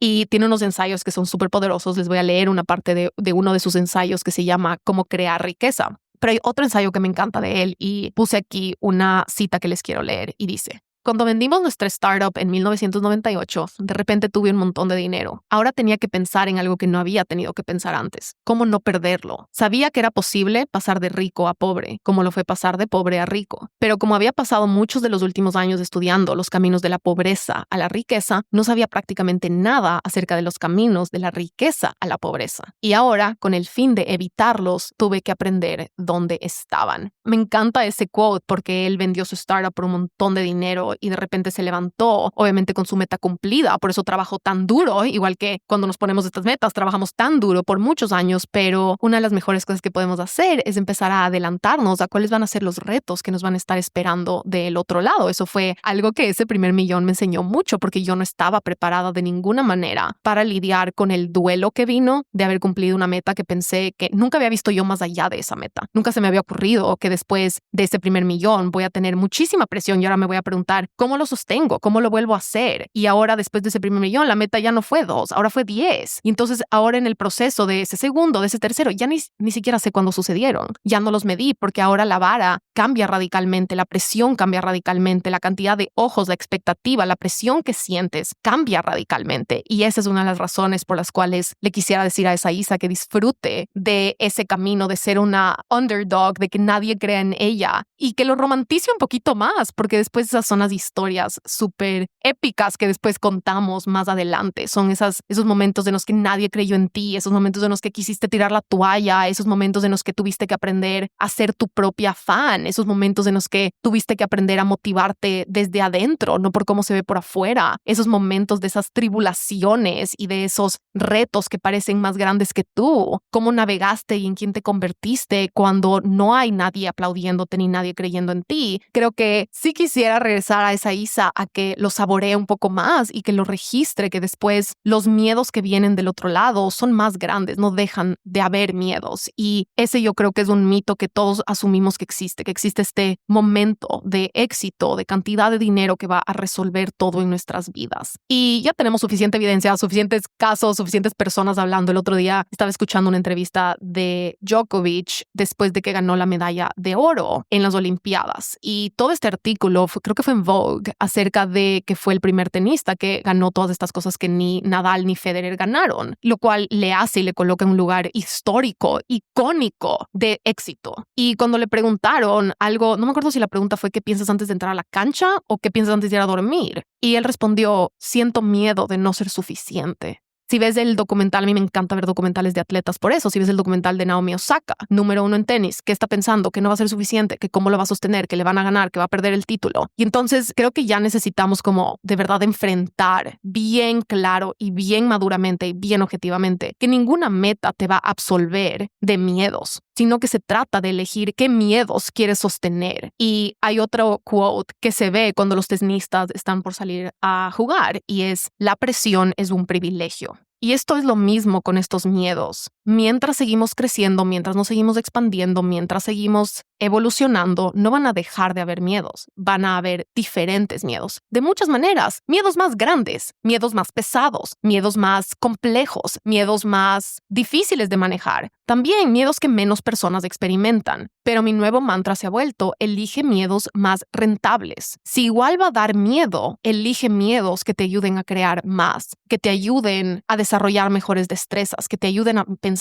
y tiene unos ensayos que son súper poderosos. Les voy a leer una parte de uno de sus ensayos que se llama Cómo crear riqueza. Pero hay otro ensayo que me encanta de él y puse aquí una cita que les quiero leer y dice: cuando vendimos nuestra startup en 1998, de repente tuve un montón de dinero. Ahora tenía que pensar en algo que no había tenido que pensar antes. ¿Cómo no perderlo? Sabía que era posible pasar de rico a pobre, como lo fue pasar de pobre a rico. Pero como había pasado muchos de los últimos años estudiando los caminos de la pobreza a la riqueza, no sabía prácticamente nada acerca de los caminos de la riqueza a la pobreza. Y ahora, con el fin de evitarlos, tuve que aprender dónde estaban. Me encanta ese quote porque él vendió su startup por un montón de dinero y de repente se levantó, obviamente con su meta cumplida, por eso trabajó tan duro, igual que cuando nos ponemos estas metas, trabajamos tan duro por muchos años, pero una de las mejores cosas que podemos hacer es empezar a adelantarnos a cuáles van a ser los retos que nos van a estar esperando del otro lado. Eso fue algo que ese primer millón me enseñó mucho porque yo no estaba preparada de ninguna manera para lidiar con el duelo que vino de haber cumplido una meta que pensé que nunca había visto yo más allá de esa meta. Nunca se me había ocurrido que después de ese primer millón voy a tener muchísima presión y ahora me voy a preguntar ¿cómo lo sostengo? ¿Cómo lo vuelvo a hacer? Y ahora, después de ese primer millón, la meta ya no fue 2, ahora fue 10. Y entonces, ahora en el proceso de ese segundo, de ese tercero, ya ni siquiera sé cuándo sucedieron. Ya no los medí porque ahora la vara cambia radicalmente, la presión cambia radicalmente, la cantidad de ojos, la expectativa, la presión que sientes cambia radicalmente. Y esa es una de las razones por las cuales le quisiera decir a esa Isa que disfrute de ese camino de ser una underdog, de que nadie crea en ella y que lo romantice un poquito más, porque después de esas zonas historias súper épicas que después contamos más adelante. Son esos momentos en los que nadie creyó en ti, esos momentos en los que quisiste tirar la toalla, esos momentos en los que tuviste que aprender a ser tu propia fan, esos momentos en los que tuviste que aprender a motivarte desde adentro, no por cómo se ve por afuera, esos momentos de esas tribulaciones y de esos retos que parecen más grandes que tú, cómo navegaste y en quién te convertiste cuando no hay nadie aplaudiéndote ni nadie creyendo en ti. Creo que sí quisiera regresar a esa Isa a que lo saboree un poco más y que lo registre, que después los miedos que vienen del otro lado son más grandes, no dejan de haber miedos. Y ese yo creo que es un mito que todos asumimos que existe este momento de éxito, de cantidad de dinero que va a resolver todo en nuestras vidas. Y ya tenemos suficiente evidencia, suficientes casos, suficientes personas hablando. El otro día estaba escuchando una entrevista de Djokovic después de que ganó la medalla de oro en las Olimpiadas. Y todo este artículo, creo que fue en Vogue, acerca de que fue el primer tenista que ganó todas estas cosas que ni Nadal ni Federer ganaron, lo cual le hace y le coloca en un lugar histórico, icónico de éxito. Y cuando le preguntaron algo, no me acuerdo si la pregunta fue ¿qué piensas antes de entrar a la cancha o qué piensas antes de ir a dormir? Y él respondió, siento miedo de no ser suficiente. Si ves el documental, a mí me encanta ver documentales de atletas por eso. Si ves el documental de Naomi Osaka, número 1 en tenis, ¿qué está pensando? Que no va a ser suficiente, que cómo lo va a sostener, que le van a ganar, que va a perder el título. Y entonces creo que ya necesitamos como de verdad enfrentar bien claro y bien maduramente y bien objetivamente que ninguna meta te va a absolver de miedos, sino que se trata de elegir qué miedos quieres sostener. Y hay otro quote que se ve cuando los tenistas están por salir a jugar y es: la presión es un privilegio. Y esto es lo mismo con estos miedos. Mientras seguimos creciendo, mientras nos seguimos expandiendo, mientras seguimos evolucionando, no van a dejar de haber miedos. Van a haber diferentes miedos, de muchas maneras. Miedos más grandes, miedos más pesados, miedos más complejos, miedos más difíciles de manejar. También miedos que menos personas experimentan. Pero mi nuevo mantra se ha vuelto: elige miedos más rentables. Si igual va a dar miedo, elige miedos que te ayuden a crear más, que te ayuden a desarrollar mejores destrezas, que te ayuden a pensar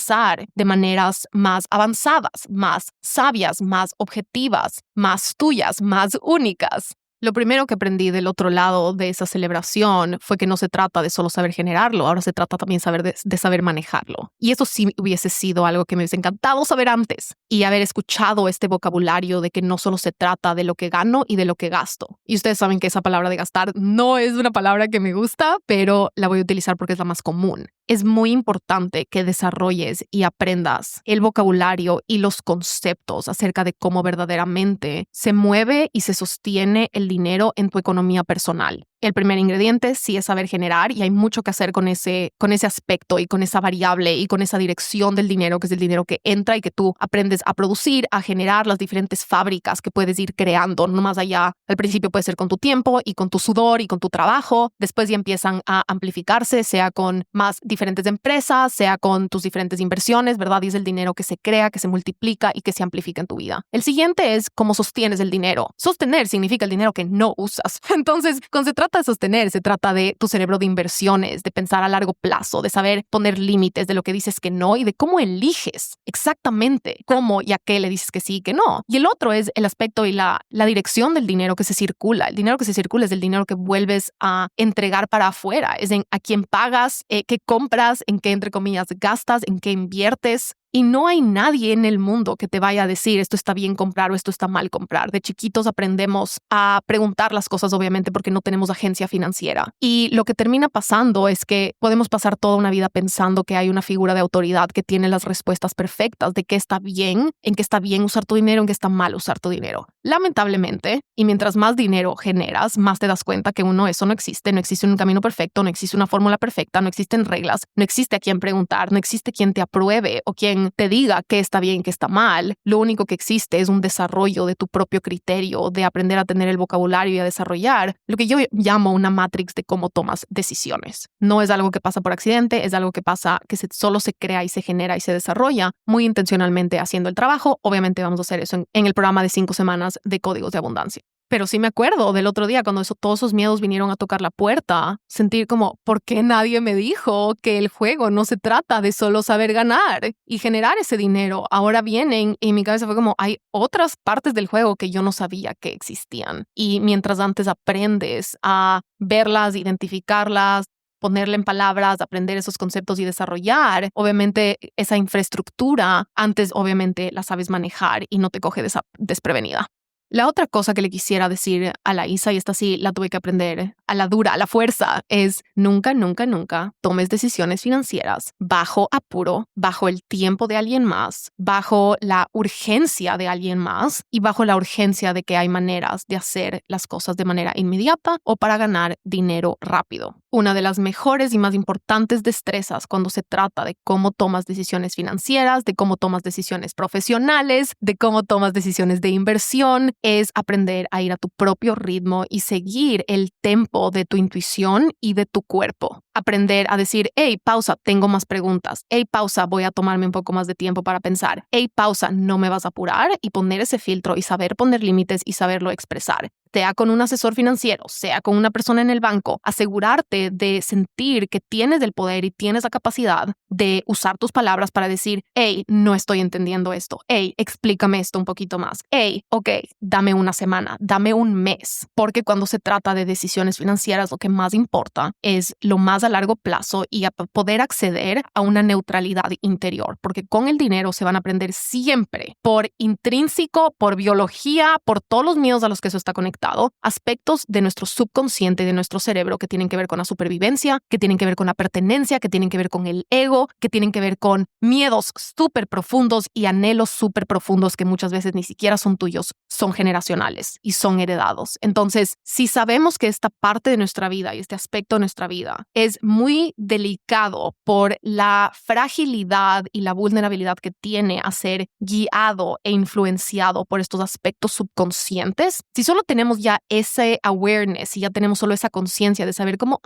de maneras más avanzadas, más sabias, más objetivas, más tuyas, más únicas. Lo primero que aprendí del otro lado de esa celebración fue que no se trata de solo saber generarlo, ahora se trata también de saber manejarlo. Y eso sí hubiese sido algo que me hubiese encantado saber antes y haber escuchado este vocabulario de que no solo se trata de lo que gano y de lo que gasto. Y ustedes saben que esa palabra de gastar no es una palabra que me gusta, pero la voy a utilizar porque es la más común. Es muy importante que desarrolles y aprendas el vocabulario y los conceptos acerca de cómo verdaderamente se mueve y se sostiene el dinero en tu economía personal. El primer ingrediente sí es saber generar y hay mucho que hacer con ese aspecto y con esa variable y con esa dirección del dinero, que es el dinero que entra y que tú aprendes a producir, a generar las diferentes fábricas que puedes ir creando. No más allá, al principio puede ser con tu tiempo y con tu sudor y con tu trabajo. Después ya empiezan a amplificarse, sea con más diferentes empresas, sea con tus diferentes inversiones, ¿verdad? Y es el dinero que se crea, que se multiplica y que se amplifica en tu vida. El siguiente es cómo sostienes el dinero. Sostener significa el dinero que no usas. Entonces, cuando se trata de sostener, se trata de tu cerebro de inversiones, de pensar a largo plazo, de saber poner límites, de lo que dices que no y de cómo eliges exactamente cómo y a qué le dices que sí y que no. Y el otro es el aspecto y la dirección del dinero que se circula. El dinero que se circula es el dinero que vuelves a entregar para afuera, es en a quién pagas, qué compras, en qué, entre comillas, gastas, en qué inviertes. Y no hay nadie en el mundo que te vaya a decir esto está bien comprar o esto está mal comprar. De chiquitos aprendemos a preguntar las cosas, obviamente, porque no tenemos agencia financiera. Y lo que termina pasando es que podemos pasar toda una vida pensando que hay una figura de autoridad que tiene las respuestas perfectas de qué está bien, en qué está bien usar tu dinero, en qué está mal usar tu dinero. Lamentablemente, y mientras más dinero generas, más te das cuenta que eso no existe. No existe un camino perfecto, no existe una fórmula perfecta, no existen reglas, no existe a quién preguntar, no existe quien te apruebe o quien te diga qué está bien, qué está mal. Lo único que existe es un desarrollo de tu propio criterio, de aprender a tener el vocabulario y a desarrollar lo que yo llamo una matrix de cómo tomas decisiones. No es algo que pasa por accidente, es algo que pasa, que solo se crea y se genera y se desarrolla muy intencionalmente haciendo el trabajo. Obviamente vamos a hacer eso en el programa de 5 semanas de Códigos de Abundancia. Pero sí me acuerdo del otro día cuando todos esos miedos vinieron a tocar la puerta, sentir como, ¿por qué nadie me dijo que el juego no se trata de solo saber ganar y generar ese dinero? Ahora vienen y mi cabeza fue como, hay otras partes del juego que yo no sabía que existían. Y mientras antes aprendes a verlas, identificarlas, ponerle en palabras, aprender esos conceptos y desarrollar, obviamente esa infraestructura, antes obviamente la sabes manejar y no te coge desprevenida. La otra cosa que le quisiera decir a la Isa, y esta sí la tuve que aprender a la dura, a la fuerza, es nunca, nunca, nunca tomes decisiones financieras bajo apuro, bajo el tiempo de alguien más, bajo la urgencia de alguien más y bajo la urgencia de que hay maneras de hacer las cosas de manera inmediata o para ganar dinero rápido. Una de las mejores y más importantes destrezas cuando se trata de cómo tomas decisiones financieras, de cómo tomas decisiones profesionales, de cómo tomas decisiones de inversión, es aprender a ir a tu propio ritmo y seguir el tempo de tu intuición y de tu cuerpo. Aprender a decir, hey, pausa, tengo más preguntas. Hey, pausa, voy a tomarme un poco más de tiempo para pensar. Hey, pausa, no me vas a apurar, y poner ese filtro y saber poner límites y saberlo expresar. Sea con un asesor financiero, sea con una persona en el banco, asegurarte de sentir que tienes el poder y tienes la capacidad de usar tus palabras para decir, hey, no estoy entendiendo esto. Hey, explícame esto un poquito más. Hey, ok, dame una semana, dame un mes. Porque cuando se trata de decisiones financieras, lo que más importa es lo más a largo plazo y a poder acceder a una neutralidad interior. Porque con el dinero se van a aprender siempre por intrínseco, por biología, por todos los miedos a los que eso está conectado, aspectos de nuestro subconsciente, de nuestro cerebro, que tienen que ver con la supervivencia, que tienen que ver con la pertenencia, que tienen que ver con el ego, que tienen que ver con miedos súper profundos y anhelos súper profundos que muchas veces ni siquiera son tuyos, son generacionales y son heredados. Entonces, si sabemos que esta parte de nuestra vida y este aspecto de nuestra vida es muy delicado por la fragilidad y la vulnerabilidad que tiene a ser guiado e influenciado por estos aspectos subconscientes, si solo tenemos ya ese awareness y ya tenemos solo esa conciencia de saber cómo,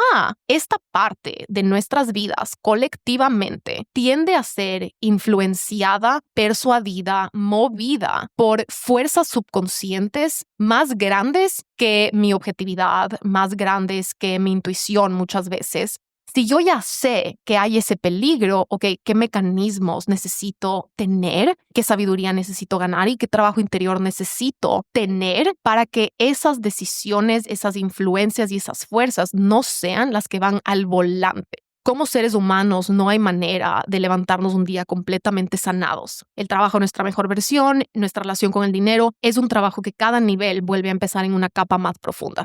esta parte de nuestras vidas colectivamente tiende a ser influenciada, persuadida, movida por fuerzas subconscientes más grandes que mi objetividad, más grandes que mi intuición muchas veces. Si yo ya sé que hay ese peligro, ¿qué mecanismos necesito tener? ¿Qué sabiduría necesito ganar? ¿Y qué trabajo interior necesito tener para que esas decisiones, esas influencias y esas fuerzas no sean las que van al volante? Como seres humanos no hay manera de levantarnos un día completamente sanados. El trabajo de nuestra mejor versión, nuestra relación con el dinero, es un trabajo que cada nivel vuelve a empezar en una capa más profunda.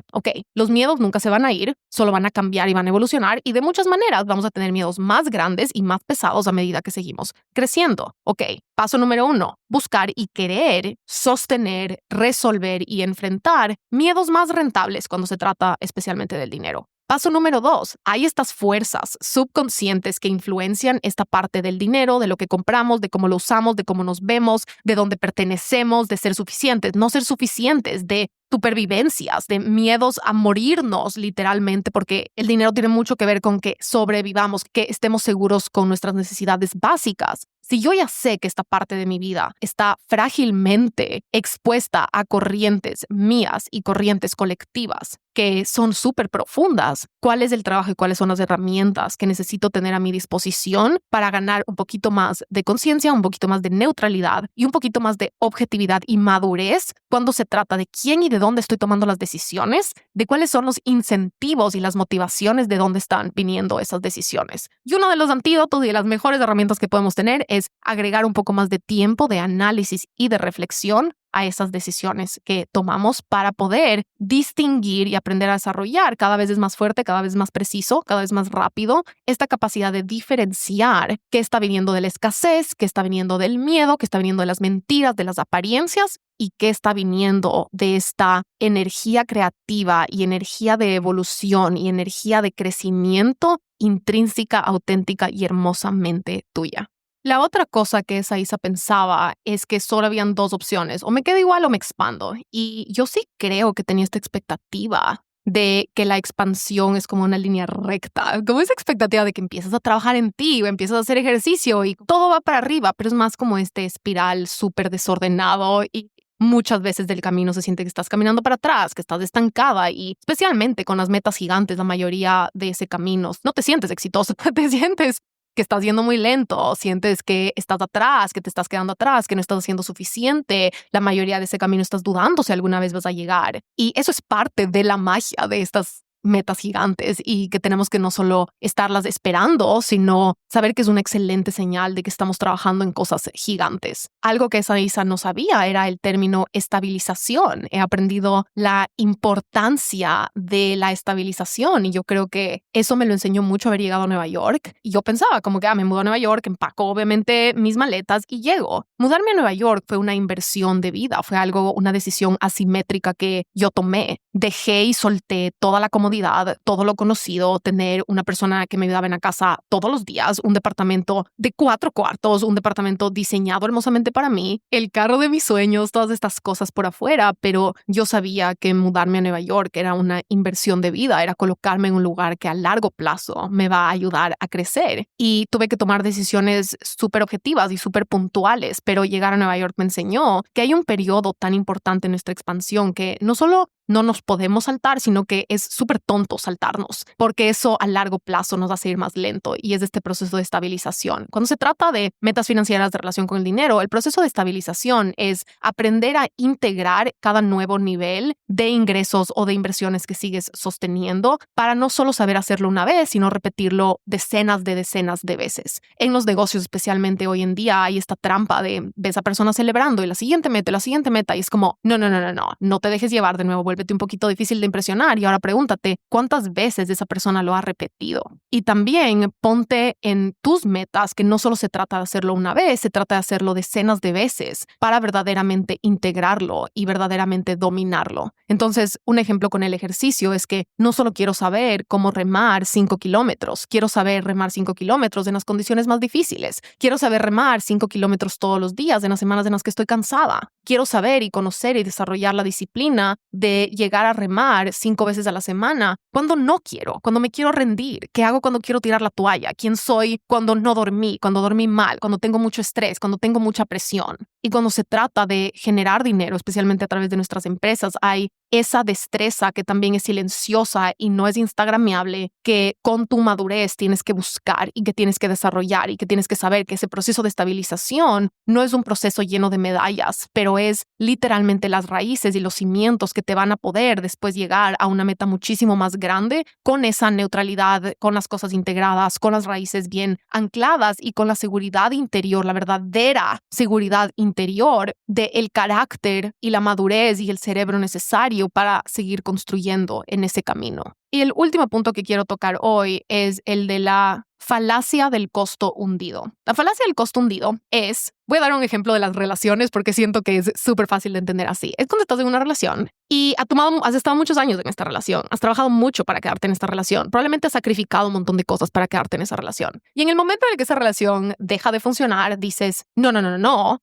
Los miedos nunca se van a ir, solo van a cambiar y van a evolucionar, y de muchas maneras vamos a tener miedos más grandes y más pesados a medida que seguimos creciendo. Paso número 1, buscar y querer sostener, resolver y enfrentar miedos más rentables cuando se trata especialmente del dinero. Paso número 2, hay estas fuerzas subconscientes que influencian esta parte del dinero, de lo que compramos, de cómo lo usamos, de cómo nos vemos, de dónde pertenecemos, de ser suficientes, no ser suficientes, de supervivencias, de miedos a morirnos literalmente, porque el dinero tiene mucho que ver con que sobrevivamos, que estemos seguros con nuestras necesidades básicas. Si yo ya sé que esta parte de mi vida está frágilmente expuesta a corrientes mías y corrientes colectivas que son súper profundas, ¿cuál es el trabajo y cuáles son las herramientas que necesito tener a mi disposición para ganar un poquito más de conciencia, un poquito más de neutralidad y un poquito más de objetividad y madurez cuando se trata de quién y de dónde estoy tomando las decisiones, de cuáles son los incentivos y las motivaciones de dónde están viniendo esas decisiones? Y uno de los antídotos y de las mejores herramientas que podemos tener es agregar un poco más de tiempo de análisis y de reflexión a esas decisiones que tomamos para poder distinguir y aprender a desarrollar cada vez es más fuerte, cada vez más preciso, cada vez más rápido esta capacidad de diferenciar qué está viniendo de la escasez, qué está viniendo del miedo, qué está viniendo de las mentiras, de las apariencias y qué está viniendo de esta energía creativa y energía de evolución y energía de crecimiento intrínseca, auténtica y hermosamente tuya. La otra cosa que esa Isa pensaba es que solo habían 2 opciones, o me quedo igual o me expando. Y yo sí creo que tenía esta expectativa de que la expansión es como una línea recta, como esa expectativa de que empiezas a trabajar en ti o empiezas a hacer ejercicio y todo va para arriba, pero es más como este espiral súper desordenado y muchas veces del camino se siente que estás caminando para atrás, que estás estancada y especialmente con las metas gigantes, la mayoría de ese camino no te sientes exitoso, te sientes que estás yendo muy lento, sientes que estás atrás, que te estás quedando atrás, que no estás haciendo suficiente. La mayoría de ese camino estás dudando si alguna vez vas a llegar. Y eso es parte de la magia de estas metas gigantes y que tenemos que no solo estarlas esperando, sino saber que es una excelente señal de que estamos trabajando en cosas gigantes. Algo que esa Isa no sabía era el término estabilización. He aprendido la importancia de la estabilización y yo creo que eso me lo enseñó mucho haber llegado a Nueva York. Y yo pensaba como que me mudo a Nueva York, empaco obviamente mis maletas y llego. Mudarme a Nueva York fue una inversión de vida, fue una decisión asimétrica que yo tomé. Dejé y solté toda la comodidad, todo lo conocido, tener una persona que me ayudaba en la casa todos los días, un departamento de 4 cuartos, un departamento diseñado hermosamente para mí, el carro de mis sueños, todas estas cosas por afuera, pero yo sabía que mudarme a Nueva York era una inversión de vida, era colocarme en un lugar que a largo plazo me va a ayudar a crecer. Y tuve que tomar decisiones súper objetivas y súper puntuales, pero llegar a Nueva York me enseñó que hay un periodo tan importante en nuestra expansión que no solo no nos podemos saltar, sino que es súper tonto saltarnos, porque eso a largo plazo nos hace ir más lento y es este proceso de estabilización. Cuando se trata de metas financieras de relación con el dinero, el proceso de estabilización es aprender a integrar cada nuevo nivel de ingresos o de inversiones que sigues sosteniendo para no solo saber hacerlo una vez, sino repetirlo decenas de veces. En los negocios, especialmente hoy en día, hay esta trampa de ves a personas celebrando y la siguiente meta, y es como, no te dejes llevar de nuevo, vuélvete un poquito difícil de impresionar y ahora pregúntate cuántas veces esa persona lo ha repetido. Y también ponte en tus metas que no solo se trata de hacerlo una vez, se trata de hacerlo decenas de veces para verdaderamente integrarlo y verdaderamente dominarlo. Entonces, un ejemplo con el ejercicio es que no solo quiero saber cómo remar 5 kilómetros, quiero saber remar 5 kilómetros en las condiciones más difíciles, quiero saber remar 5 kilómetros todos los días en las semanas en las que estoy cansada, quiero saber y conocer y desarrollar la disciplina de llegar a remar 5 veces a la semana cuando no quiero, cuando me quiero rendir, qué hago cuando quiero tirar la toalla, quién soy cuando no dormí, cuando dormí mal, cuando tengo mucho estrés, cuando tengo mucha presión. Y cuando se trata de generar dinero, especialmente a través de nuestras empresas, hay esa destreza que también es silenciosa y no es instagramiable, que con tu madurez tienes que buscar y que tienes que desarrollar y que tienes que saber que ese proceso de estabilización no es un proceso lleno de medallas, pero es literalmente las raíces y los cimientos que te van a poder después llegar a una meta muchísimo más grande con esa neutralidad, con las cosas integradas, con las raíces bien ancladas y con la seguridad interior, la verdadera seguridad interior del carácter y la madurez y el cerebro necesario para seguir construyendo en ese camino. Y el último punto que quiero tocar hoy es el de la falacia del costo hundido. La falacia del costo hundido es, voy a dar un ejemplo de las relaciones porque siento que es súper fácil de entender así. Es cuando estás en una relación y has estado muchos años en esta relación, has trabajado mucho para quedarte en esta relación, probablemente has sacrificado un montón de cosas para quedarte en esa relación. Y en el momento en el que esa relación deja de funcionar, dices, no,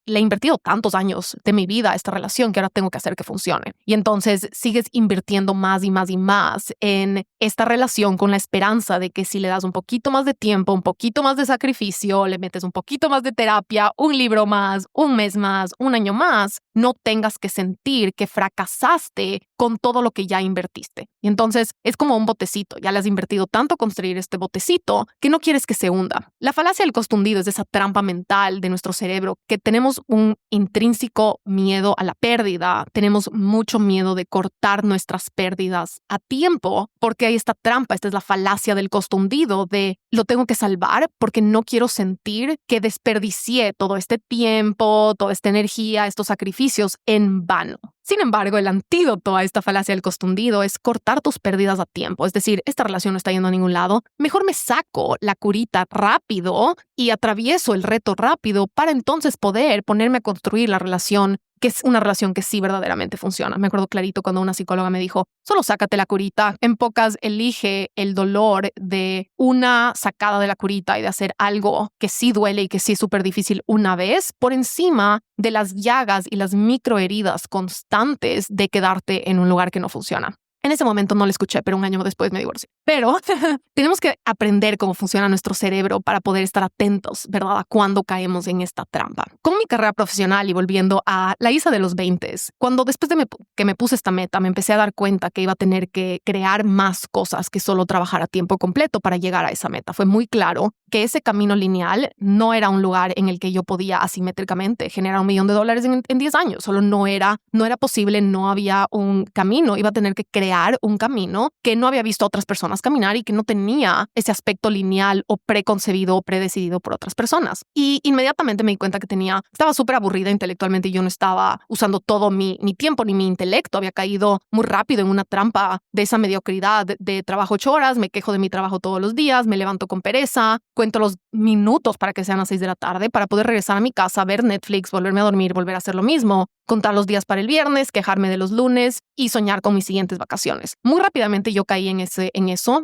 le he invertido tantos años de mi vida a esta relación que ahora tengo que hacer que funcione. Y entonces sigues invirtiendo más y más y más en esta relación con la esperanza de que si le das un poquito más de tiempo, un poquito más de sacrificio, le metes un poquito más de terapia, un libro más, un mes más, un año más, no tengas que sentir que fracasaste con todo lo que ya invertiste. Y entonces es como un botecito, ya le has invertido tanto a construir este botecito que no quieres que se hunda. La falacia del costo hundido es esa trampa mental de nuestro cerebro que tenemos un intrínseco miedo a la pérdida, tenemos mucho miedo de cortar nuestras pérdidas a tiempo porque hay esta trampa, esta es la falacia del costo hundido de lo tengo que salvar porque no quiero sentir que desperdicié todo este tiempo, toda esta energía, estos sacrificios en vano. Sin embargo, el antídoto a esta falacia del costo hundido es cortar tus pérdidas a tiempo. Es decir, esta relación no está yendo a ningún lado. Mejor me saco la curita rápido y atravieso el reto rápido para entonces poder ponerme a construir la relación que es una relación que sí verdaderamente funciona. Me acuerdo clarito cuando una psicóloga me dijo, solo sácate la curita. En pocas, elige el dolor de una sacada de la curita y de hacer algo que sí duele y que sí es súper difícil una vez por encima de las llagas y las microheridas constantes de quedarte en un lugar que no funciona. En ese momento no la escuché, pero un año después me divorcié. Pero tenemos que aprender cómo funciona nuestro cerebro para poder estar atentos, ¿verdad? A cuando caemos en esta trampa. Con mi carrera profesional y volviendo a la Isa de los 20, cuando después de que me puse esta meta, me empecé a dar cuenta que iba a tener que crear más cosas que solo trabajar a tiempo completo para llegar a esa meta. Fue muy claro que ese camino lineal no era un lugar en el que yo podía asimétricamente generar $1 millón en 10 años. Solo no era posible, no había un camino. Iba a tener que crear un camino que no había visto a otras personas caminar y que no tenía ese aspecto lineal o preconcebido o predecidido por otras personas. Y inmediatamente me di cuenta que estaba súper aburrida intelectualmente y yo no estaba usando todo mi tiempo ni mi intelecto. Había caído muy rápido en una trampa de esa mediocridad de trabajo 8 horas, me quejo de mi trabajo todos los días, me levanto con pereza, cuento los minutos para que sean las 6 de la tarde para poder regresar a mi casa, ver Netflix, volverme a dormir, volver a hacer lo mismo, contar los días para el viernes, quejarme de los lunes y soñar con mis siguientes vacaciones. Muy rápidamente yo caí en eso.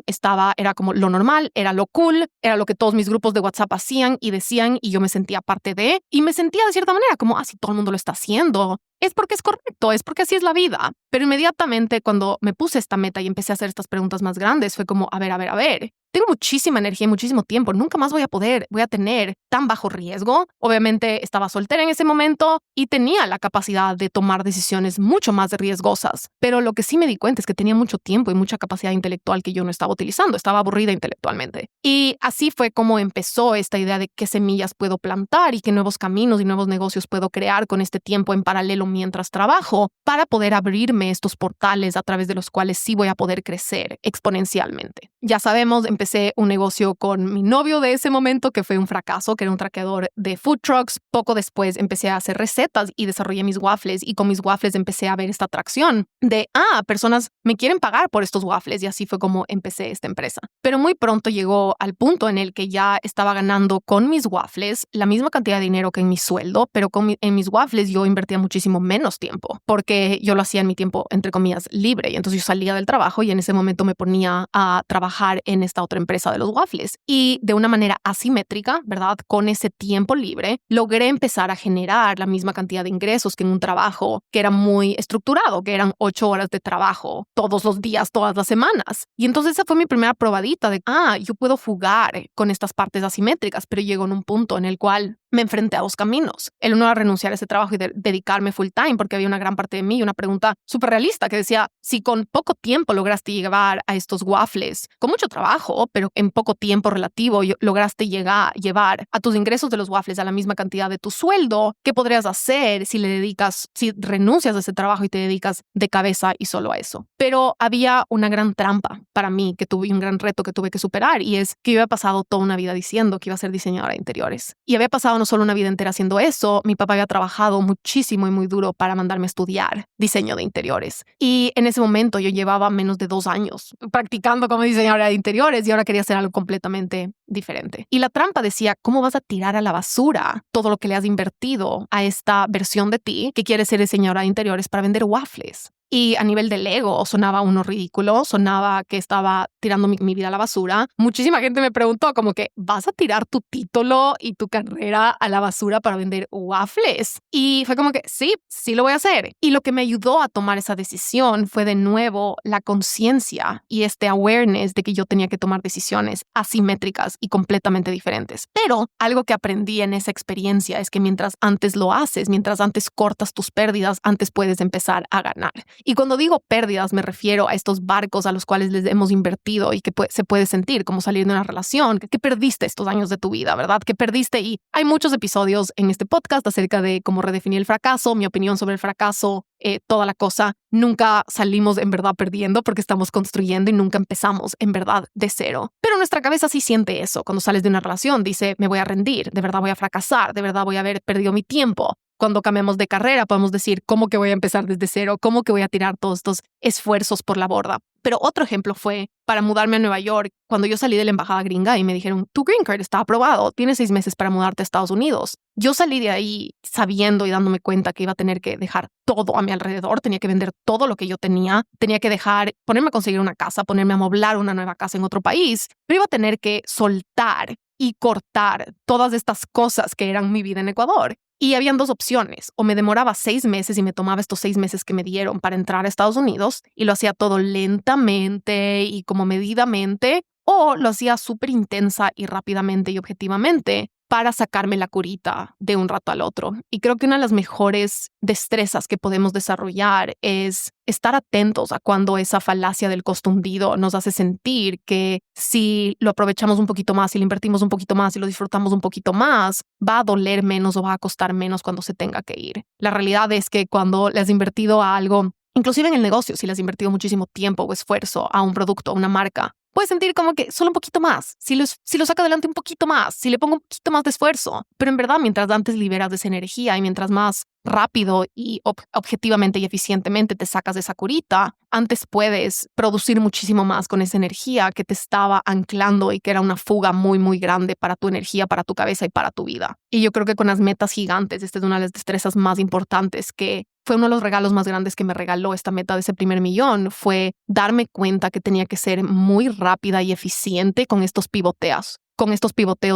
Era como lo normal, era lo cool, era lo que todos mis grupos de WhatsApp hacían y decían y yo me sentía parte de, y me sentía de cierta manera como, si todo el mundo lo está haciendo, es porque es correcto, es porque así es la vida. Pero inmediatamente cuando me puse esta meta y empecé a hacer estas preguntas más grandes, fue como, a ver, tengo muchísima energía y muchísimo tiempo, nunca más voy a tener tan bajo riesgo. Obviamente estaba soltera en ese momento y tenía la capacidad de tomar decisiones mucho más riesgosas, pero lo que sí me di cuenta es que tenía mucho tiempo y mucha capacidad intelectual que yo no estaba utilizando, estaba aburrida intelectualmente. Y así fue como empezó esta idea de qué semillas puedo plantar y qué nuevos caminos y nuevos negocios puedo crear con este tiempo en paralelo mientras trabajo para poder abrirme estos portales a través de los cuales sí voy a poder crecer exponencialmente. Ya sabemos, empecé un negocio con mi novio de ese momento que fue un fracaso, que era un traqueador de food trucks. Poco después empecé a hacer recetas y desarrollé mis waffles y con mis waffles empecé a ver esta atracción de, personas me quieren pagar por estos waffles y así fue como empecé esta empresa. Pero muy pronto llegó al punto en el que ya estaba ganando con mis waffles la misma cantidad de dinero que en mi sueldo, pero en mis waffles yo invertía muchísimo menos tiempo porque yo lo hacía en mi tiempo, entre comillas, libre. Y entonces yo salía del trabajo y en ese momento me ponía a trabajar en esta otra empresa de los waffles. Y de una manera asimétrica, ¿verdad? Con ese tiempo libre, logré empezar a generar la misma cantidad de ingresos que en un trabajo que era muy estructurado, que eran 8 horas de trabajo todos los días, todas las semanas. Y entonces esa fue mi primera probadita de, yo puedo jugar con estas partes asimétricas, pero llegó en un punto en el cual me enfrenté a 2 caminos. El uno era renunciar a ese trabajo y dedicarme full time porque había una gran parte de mí, una pregunta súper realista que decía, si con poco tiempo lograste llevar a estos waffles, con mucho trabajo, pero en poco tiempo relativo lograste llevar a tus ingresos de los waffles a la misma cantidad de tu sueldo, ¿qué podrías hacer si renuncias a ese trabajo y te dedicas de cabeza y solo a eso? Pero había una gran trampa para mí un gran reto que tuve que superar y es que yo había pasado toda una vida diciendo que iba a ser diseñadora de interiores. Y había pasado no solo una vida entera haciendo eso, mi papá había trabajado muchísimo y muy duro para mandarme a estudiar diseño de interiores. Y en ese momento yo llevaba menos de 2 años practicando como diseñadora de interiores y ahora quería hacer algo completamente diferente. Y la trampa decía, ¿cómo vas a tirar a la basura todo lo que le has invertido a esta versión de ti que quiere ser diseñadora de interiores para vender waffles? Y a nivel del ego sonaba uno ridículo, sonaba que estaba tirando mi vida a la basura. Muchísima gente me preguntó como que, ¿vas a tirar tu título y tu carrera a la basura para vender waffles? Y fue como que, sí lo voy a hacer. Y lo que me ayudó a tomar esa decisión fue de nuevo la conciencia y este awareness de que yo tenía que tomar decisiones asimétricas y completamente diferentes. Pero algo que aprendí en esa experiencia es que mientras antes lo haces, mientras antes cortas tus pérdidas, antes puedes empezar a ganar. Y cuando digo pérdidas me refiero a estos barcos a los cuales les hemos invertido y que se puede sentir como salir de una relación, que perdiste estos años de tu vida, ¿verdad? Que perdiste, y hay muchos episodios en este podcast acerca de cómo redefinir el fracaso, mi opinión sobre el fracaso, toda la cosa. Nunca salimos en verdad perdiendo porque estamos construyendo y nunca empezamos en verdad de cero. Pero nuestra cabeza sí siente eso. Cuando sales de una relación dice, me voy a rendir, de verdad voy a fracasar, de verdad voy a haber perdido mi tiempo. Cuando cambiamos de carrera podemos decir, ¿cómo que voy a empezar desde cero? ¿Cómo que voy a tirar todos estos esfuerzos por la borda? Pero otro ejemplo fue para mudarme a Nueva York. Cuando yo salí de la embajada gringa y me dijeron, tu green card está aprobado, tienes 6 meses para mudarte a Estados Unidos. Yo salí de ahí sabiendo y dándome cuenta que iba a tener que dejar todo a mi alrededor, tenía que vender todo lo que yo tenía que ponerme a conseguir una casa, ponerme a amoblar una nueva casa en otro país, pero iba a tener que soltar y cortar todas estas cosas que eran mi vida en Ecuador. Y habían dos opciones, o me demoraba 6 meses y me tomaba estos 6 meses que me dieron para entrar a Estados Unidos y lo hacía todo lentamente y como medidamente, o lo hacía súper intensa y rápidamente y objetivamente para sacarme la curita de un rato al otro. Y creo que una de las mejores destrezas que podemos desarrollar es estar atentos a cuando esa falacia del costo hundido nos hace sentir que si lo aprovechamos un poquito más, si lo invertimos un poquito más, si lo disfrutamos un poquito más, va a doler menos o va a costar menos cuando se tenga que ir. La realidad es que cuando le has invertido a algo, inclusive en el negocio, si le has invertido muchísimo tiempo o esfuerzo a un producto, a una marca, puedes sentir como que solo un poquito más, si lo saco adelante un poquito más, si le pongo un poquito más de esfuerzo. Pero en verdad, mientras antes liberas de esa energía y mientras más rápido y objetivamente y eficientemente te sacas de esa curita, antes puedes producir muchísimo más con esa energía que te estaba anclando y que era una fuga muy, muy grande para tu energía, para tu cabeza y para tu vida. Y yo creo que con las metas gigantes, esta es una de las destrezas más importantes que fue uno de los regalos más grandes que me regaló esta meta de ese primer millón, fue darme cuenta que tenía que ser muy rápida y eficiente con estos pivoteos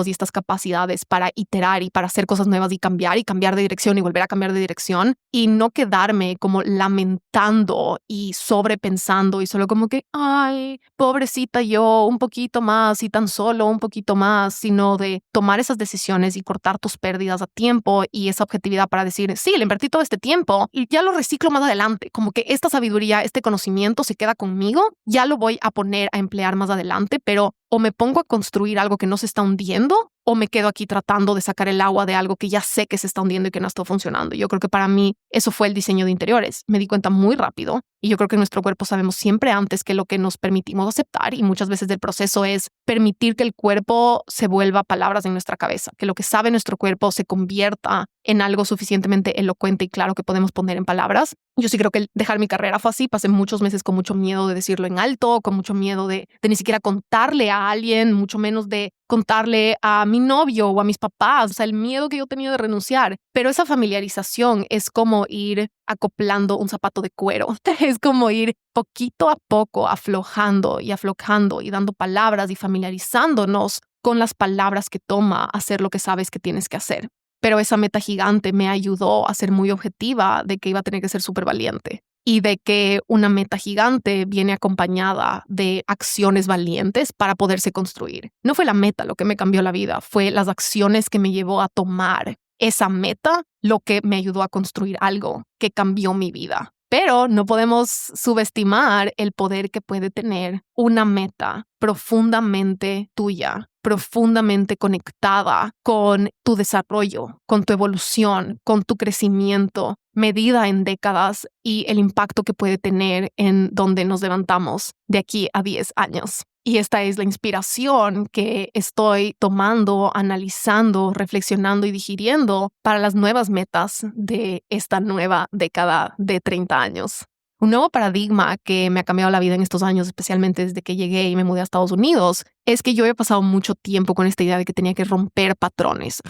y estas capacidades para iterar y para hacer cosas nuevas y cambiar de dirección y volver a cambiar de dirección y no quedarme como lamentando y sobrepensando y solo como que, ay, pobrecita yo, un poquito más y tan solo un poquito más, sino de tomar esas decisiones y cortar tus pérdidas a tiempo y esa objetividad para decir, sí, le invertí todo este tiempo y ya lo reciclo más adelante, como que esta sabiduría, este conocimiento se queda conmigo, ya lo voy a poner a emplear más adelante, pero o me pongo a construir algo que no se está hundiendo o me quedo aquí tratando de sacar el agua de algo que ya sé que se está hundiendo y que no está funcionando. Yo creo que para mí eso fue el diseño de interiores. Me di cuenta muy rápido y yo creo que en nuestro cuerpo sabemos siempre antes que lo que nos permitimos aceptar y muchas veces el proceso es permitir que el cuerpo se vuelva palabras en nuestra cabeza, que lo que sabe nuestro cuerpo se convierta en algo suficientemente elocuente y claro que podemos poner en palabras. Yo sí creo que el dejar mi carrera fue así. Pasé muchos meses con mucho miedo de decirlo en alto, con mucho miedo de ni siquiera contarle a alguien, mucho menos de contarle a mi novio o a mis papás. O sea, el miedo que yo tenía de renunciar. Pero esa familiarización es como ir acoplando un zapato de cuero. Es como ir poquito a poco aflojando y dando palabras y familiarizándonos con las palabras que toma hacer lo que sabes que tienes que hacer. Pero esa meta gigante me ayudó a ser muy objetiva de que iba a tener que ser súper valiente y de que una meta gigante viene acompañada de acciones valientes para poderse construir. No fue la meta lo que me cambió la vida, fue las acciones que me llevó a tomar esa meta lo que me ayudó a construir algo que cambió mi vida. Pero no podemos subestimar el poder que puede tener una meta profundamente tuya, profundamente conectada con tu desarrollo, con tu evolución, con tu crecimiento, medida en décadas y el impacto que puede tener en donde nos levantamos de aquí a 10 años. Y esta es la inspiración que estoy tomando, analizando, reflexionando y digiriendo para las nuevas metas de esta nueva década de 30 años. Un nuevo paradigma que me ha cambiado la vida en estos años, especialmente desde que llegué y me mudé a Estados Unidos, es que yo he pasado mucho tiempo con esta idea de que tenía que romper patrones.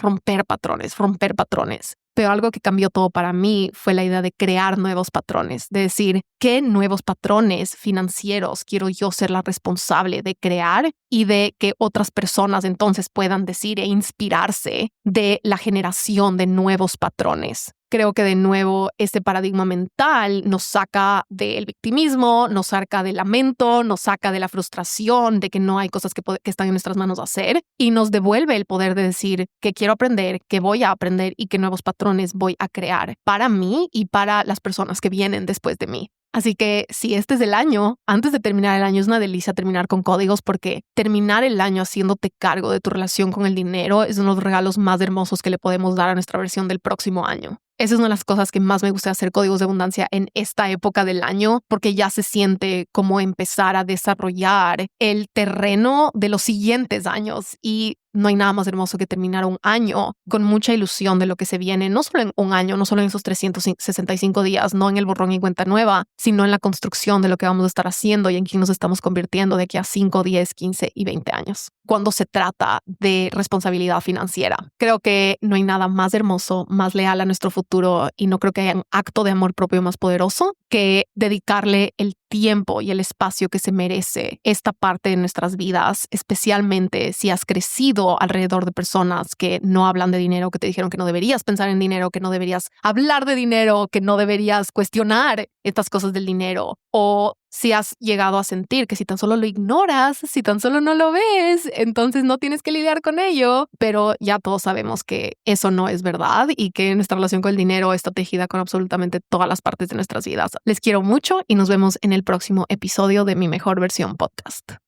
Pero algo que cambió todo para mí fue la idea de crear nuevos patrones, de decir, ¿qué nuevos patrones financieros quiero yo ser la responsable de crear y de que otras personas entonces puedan decir e inspirarse de la generación de nuevos patrones? Creo que de nuevo este paradigma mental nos saca del victimismo, nos saca del lamento, nos saca de la frustración de que no hay cosas que están en nuestras manos hacer y nos devuelve el poder de decir que quiero aprender, que voy a aprender y qué nuevos patrones voy a crear para mí y para las personas que vienen después de mí. Así que si este es el año, antes de terminar el año es una delicia terminar con códigos porque terminar el año haciéndote cargo de tu relación con el dinero es uno de los regalos más hermosos que le podemos dar a nuestra versión del próximo año. Esa es una de las cosas que más me gusta hacer códigos de abundancia en esta época del año porque ya se siente como empezar a desarrollar el terreno de los siguientes años y no hay nada más hermoso que terminar un año con mucha ilusión de lo que se viene, no solo en un año, no solo en esos 365 días, no en el borrón y cuenta nueva, sino en la construcción de lo que vamos a estar haciendo y en quién nos estamos convirtiendo de aquí a 5, 10, 15 y 20 años. Cuando se trata de responsabilidad financiera, creo que no hay nada más hermoso, más leal a nuestro futuro y no creo que haya un acto de amor propio más poderoso que dedicarle el tiempo y el espacio que se merece esta parte de nuestras vidas, especialmente si has crecido crecido alrededor de personas que no hablan de dinero, que te dijeron que no deberías pensar en dinero, que no deberías hablar de dinero, que no deberías cuestionar estas cosas del dinero, o si has llegado a sentir que si tan solo lo ignoras, si tan solo no lo ves, entonces no tienes que lidiar con ello, pero ya todos sabemos que eso no es verdad y que nuestra relación con el dinero está tejida con absolutamente todas las partes de nuestras vidas. Les quiero mucho y nos vemos en el próximo episodio de Mi Mejor Versión Podcast.